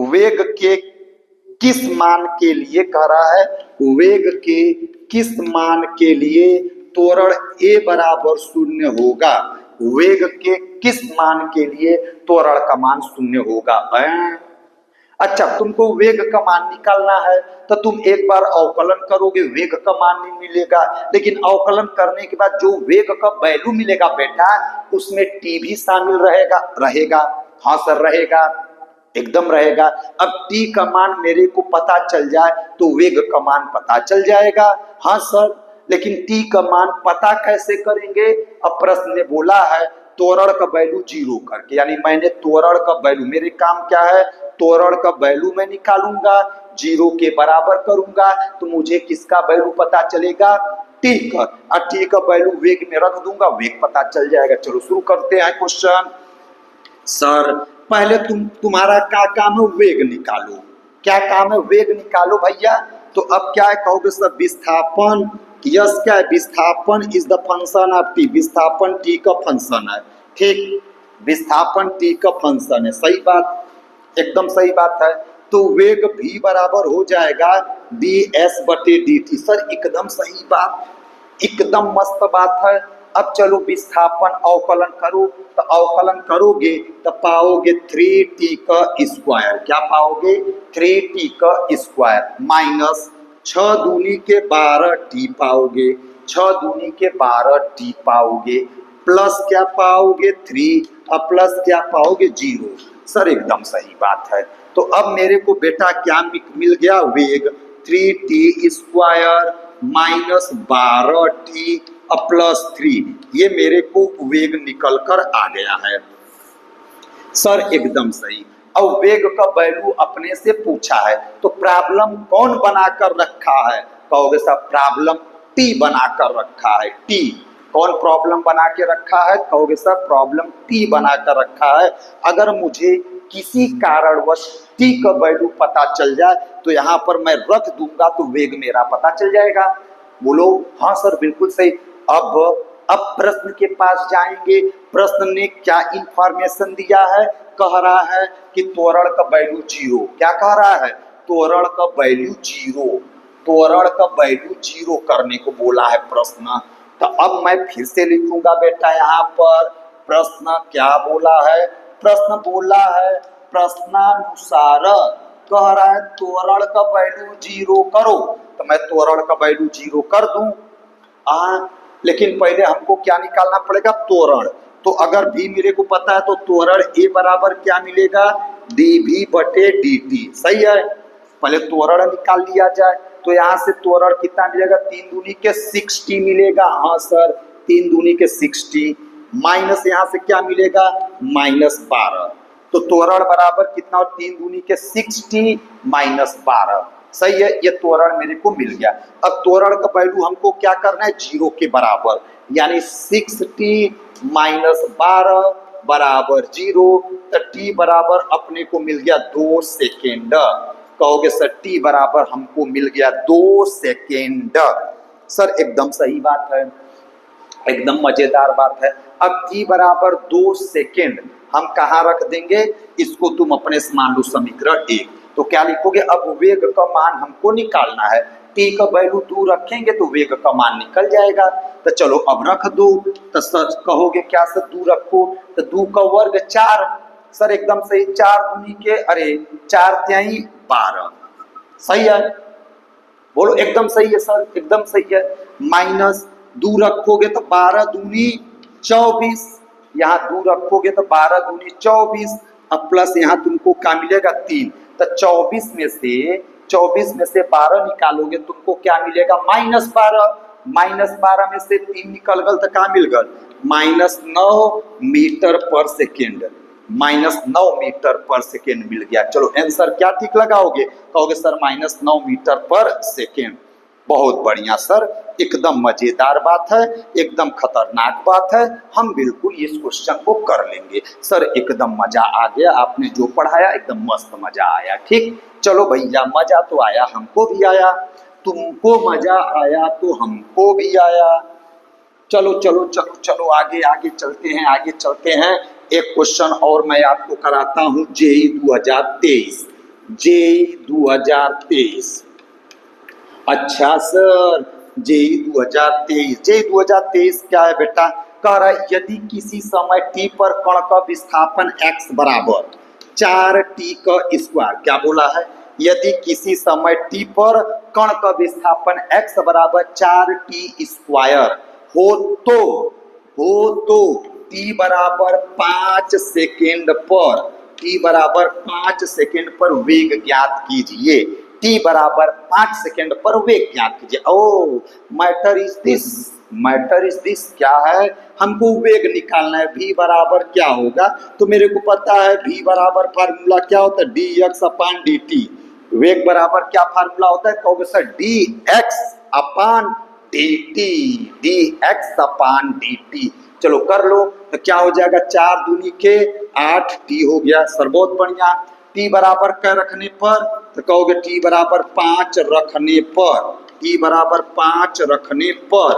[SPEAKER 1] वेग के किस मान के लिए, कह रहा है वेग के किस मान के लिए त्वरण a बराबर 0 होगा, वेग के किस मान के लिए त्वरण का मान 0 होगा। अच्छा तुमको वेग का मान निकालना है तो तुम एक बार अवकलन करोगे, वेग का मान नहीं मिलेगा, लेकिन अवकलन करने के बाद जो वेग का वैल्यू मिलेगा बेटा उसमें t भी शामिल रहेगा, रहेगा, हाँ सर रहेगा, एकदम रहेगा। अब टी का मान मेरे को पता चल जाए तो वेग का मान पता चल जाएगा। हाँ सर, लेकिन टी का मान पता कैसे करेंगे? अब प्रश्न ने बोला है त्वरण का वैल्यू जीरो करके, यानी मैंने त्वरण का वैल्यू, मेरे काम क्या है, त्वरण का वैल्यू मैं निकालूंगा, जीरो के बराबर करूंगा, तो मुझे किसका वैल्यू पता चलेगा? टी का। और टी का वैल्यू वेग में रख दूंगा, वेग पता चल जाएगा। चलो शुरू करते हैं क्वेश्चन। सर पहले तुम्हारा क्या काम है? वेग निकालो। क्या काम है? वेग निकालो भैया। तो अब क्या है कहोगे सर? विस्थापन। यस, क्या है? विस्थापन is the function of T. विस्थापन टी का फंक्शन है। ठीक, विस्थापन टी का फंक्शन है। सही बात, एकदम सही बात है। तो वेग भी बराबर हो जाएगा डी एस बटे डी टी। सर एकदम सही बात, एकदम मस्त बात है। अब चलो विस्थापन अवकलन करो, तो अवकलन करोगे तो पाओगे 3t का स्क्वायर। क्या पाओगे? 3t का स्क्वायर माइनस 6 दूनी के 12t पाओगे, 6 दूनी के 12t पाओगे, प्लस क्या पाओगे? 3, और प्लस क्या पाओगे? 0। सर एकदम सही बात है। तो अब मेरे को बेटा क्या मिल गया? वेग 3t square minus 12t plus 3, ये मेरे को वेग निकल कर आ गया है। सर एकदम सही। अब वेग का वैल्यू अपने से पूछा है, तो प्रॉब्लम कौन बनाकर रखा है? कहोगे सर प्रॉब्लम टी बनाकर रखा है। टी कौन प्रॉब्लम बना के रखा है? कहोगे सर प्रॉब्लम टी बनाकर रखा है। अगर मुझे किसी कारणवश टी का वैल्यू पता चल जाए तो यहाँ पर मैं रख दूंगा तो वेग मेरा पता चल जाएगा। बोलो हाँ सर बिल्कुल सही। अब प्रश्न के पास जाएंगे। प्रश्न ने क्या इंफॉर्मेशन दिया है? कह रहा है कि त्वरण का वैल्यू जीरो। क्या कह रहा है? त्वरण का वैल्यू जीरो, त्वरण का वैल्यू जीरो करने को बोला है प्रश्न। तो अब मैं फिर से लिखूंगा बेटा यहाँ पर प्रश्न क्या बोला है। प्रश्न बोला है प्रश्नानुसार कह रहा है त्वरण का वैल्यू जीरो करो, तो मैं त्वरण का वैल्यू जीरो कर दूं। लेकिन पहले हमको क्या निकालना पड़ेगा? त्वरण। तो अगर भी मेरे को पता है तो त्वरण ए बराबर क्या मिलेगा? डी भी बटे डी टी। सही है, पहले त्वरण निकाल लिया जाए। तो यहाँ से त्वरण कितना मिलेगा? 3 दूनी के 60 मिलेगा। हाँ सर 3 दूनी के 60 माइनस यहाँ से क्या मिलेगा? माइनस 12। तो त्वरण बराबर कितना? 3 दूनी के 60 माइनस 12। सही है, ये त्वरण मेरे को मिल गया। अब त्वरण का वैल्यू हमको क्या करना है? जीरो के बराबर, यानी 60 माइनस 12 बराबर 0। तो टी बराबर अपने को मिल गया 2 सेकेंड। कहोगे सर टी बराबर हमको मिल गया 2 सेकेंड। सर एकदम सही बात है, एकदम मजेदार बात है। अब टी बराबर 2 सेकेंड हम कहाँ रख देंगे? इसको तुम अपने से मान लो समीकरण 1। तो क्या लिखोगे? अब वेग का मान हमको निकालना है। टी का वैल्यू 2 रखेंगे तो वेग का मान निकल जाएगा। तो चलो अब रख दो। तो सर कहोगे क्या सर 2 रखो? तो 2 का वर्ग 4। सर एकदम सही। 4 दूनी के 4 त्याई 12। सही है, बोलो एकदम सही है सर, एकदम सही है। माइनस 2 रखोगे तो 12 दूनी 24। यहाँ 2 रखोगे तो 12 दूनी 24। अब प्लस यहाँ तुमको क्या मिलेगा? 3। तो 24 में से 12 निकालोगे तुमको क्या मिलेगा? माइनस 12। माइनस 12 में से 3 निकल गल तो क्या मिल गल? माइनस 9 मीटर पर सेकेंड। माइनस 9 मीटर पर सेकेंड मिल गया। चलो आंसर क्या ठीक लगाओगे? कहोगे सर माइनस 9 मीटर पर सेकेंड। बहुत बढ़िया सर, एकदम मजेदार बात है, एकदम खतरनाक बात है। हम बिल्कुल इस क्वेश्चन को कर लेंगे। सर एकदम मजा आ गया, आपने जो पढ़ाया एकदम मस्त मजा आया। ठीक, चलो भैया मजा तो आया, हमको भी आया, तुमको मजा आया तो हमको भी आया। चलो चलो चलो चलो आगे आगे चलते हैं, आगे चलते हैं। एक क्वेश्चन और मैं आपको कराता हूं। JEE 2023, JEE 2023। अच्छा सर जेई 2023, जेई 2023 क्या है बेटा? कह रहा है यदि किसी समय टी पर कण का विस्थापन x बराबर 4t का स्क्वायर। क्या बोला है? यदि किसी समय टी पर कण का विस्थापन x बराबर 4t स्क्वायर हो तो t बराबर 5 सेकेंड पर t बराबर 5 सेकेंड पर वेग ज्ञात कीजिए। t बराबर 5 सेकेंड पर वेग ज्ञात कीजिए। ओ मैटर इज दिस क्या है, हमको वेग निकालना है। v बराबर क्या होगा, तो मेरे को पता है v बराबर फार्मूला क्या होता है, dx अपान dt। वेग बराबर क्या फार्मूला होता है, कहोगे सर dx अपान dt, dx अपान dt। चलो कर लो, तो क्या हो जाएगा, 4 दूनी के 8 t हो गया सर, बहुत बढ़िया। t बराबर क्या रखने पर, तो कहोगे t बराबर 5 रखने पर, t बराबर 5 रखने पर,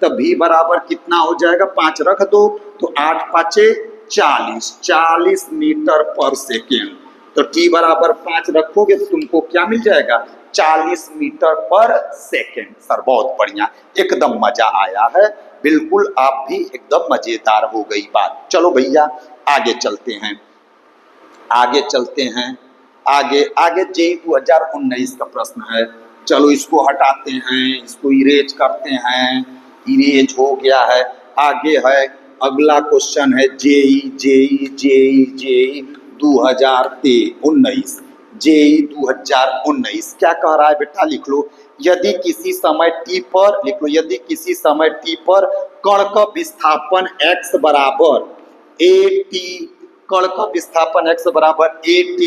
[SPEAKER 1] तब v बराबर कितना हो जाएगा, 5 रख दो तो 8 5 40 मीटर पर सेकेंड। तो t बराबर 5 रखोगे तो तुमको क्या मिल जाएगा, 40 मीटर पर सेकेंड। सर बहुत बढ़िया, एकदम मजा आया है, बिल्कुल आप भी एकदम मजेदार हो गई बात। चलो भैया आगे चलते हैं, आगे चलते हैं, आगे आगे जेई 2019 का प्रश्न है। चलो इसको हटाते हैं, इसको इरेज करते हैं, इरेज हो गया है। आगे है अगला क्वेश्चन है जेई 2019, जेई 2019 क्या कह रहा है बेटा, लिख लो। यदि किसी समय t पर, लिख लो, यदि किसी समय t पर कण का विस्थापन x बराबर at, कण का विस्थापन x बराबर at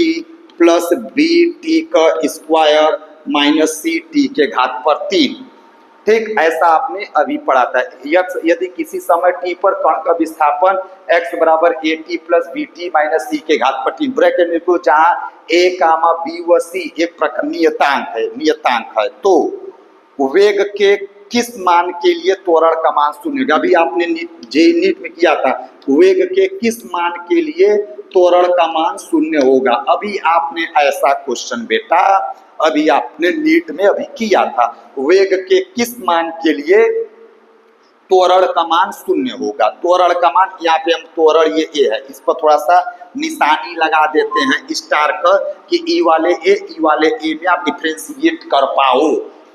[SPEAKER 1] प्लस bt का स्क्वायर माइनस ct के घात पर 3, ठीक, ऐसा आपने अभी पढ़ा था। यदि किसी समय t पर कण का विस्थापन x बराबर at plus bt minus c के घात पर 3, ब्रैकेट में को जहां a कामा b व c एक नियतांक है, तो वेग के किस मान के लिए त्वरण का मान शून्य होगा। अभी आपने जेईई नीट में किया था, वेग के किस मान के लिए त्वरण का मान शून्य होगा। अभी आपने ऐसा क्वेश्चन बेटा अभी आपने नीट में अभी किया था, वेग के किस मान के लिए त्वरण का मान शून्य होगा। त्वरण का मान, यहाँ पे हम त्वरण ये ए है, इस पर थोड़ा सा निशानी लगा देते हैं स्टार का, कि ई वाले ए में आप डिफ्रेंशिएट कर पाओ।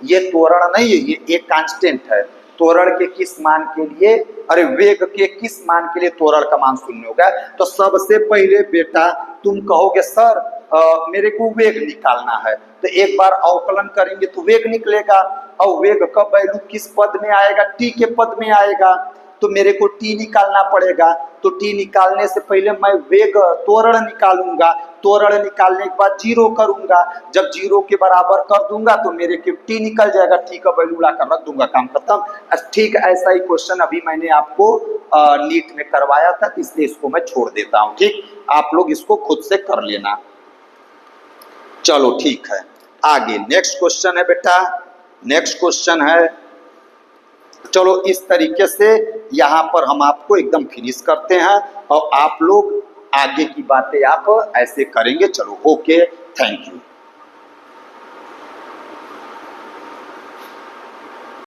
[SPEAKER 1] ये त्वरण नहीं है, ये एक कांस्टेंट है। त्वरण के किस मान के लिए, अरे वेग के किस मान के लिए त्वरण का मान शून्य होगा। तो सबसे पहले बेटा तुम कहोगे सर मेरे को वेग निकालना है, तो एक बार अवकलन करेंगे तो वेग निकलेगा, और वेग का वैल्यू किस पद में आएगा, t के पद में आएगा, तो मेरे को t निकालना पड़ेगा। तो t निकालने से पहले मैं वेग त्वरण निकालूंगा, त्वरण निकालने के बाद जीरो करूंगा, जब जीरो के बराबर कर दूंगा तो मेरे को t निकल जाएगा, t का वैल्यू लाकर रख दूंगा, काम खत्म। ठीक ऐसा ही क्वेश्चन अभी मैंने आपको नीट में करवाया था, इसलिए इसको मैं छोड़ देता हूँ, ठीक, आप लोग इसको खुद से कर लेना। चलो ठीक है, आगे नेक्स्ट क्वेश्चन है बेटा, नेक्स्ट क्वेश्चन है, चलो इस तरीके से यहाँ पर हम आपको एकदम फिनिश करते हैं, और आप लोग आगे की बातें आप ऐसे करेंगे। चलो ओके, थैंक यू।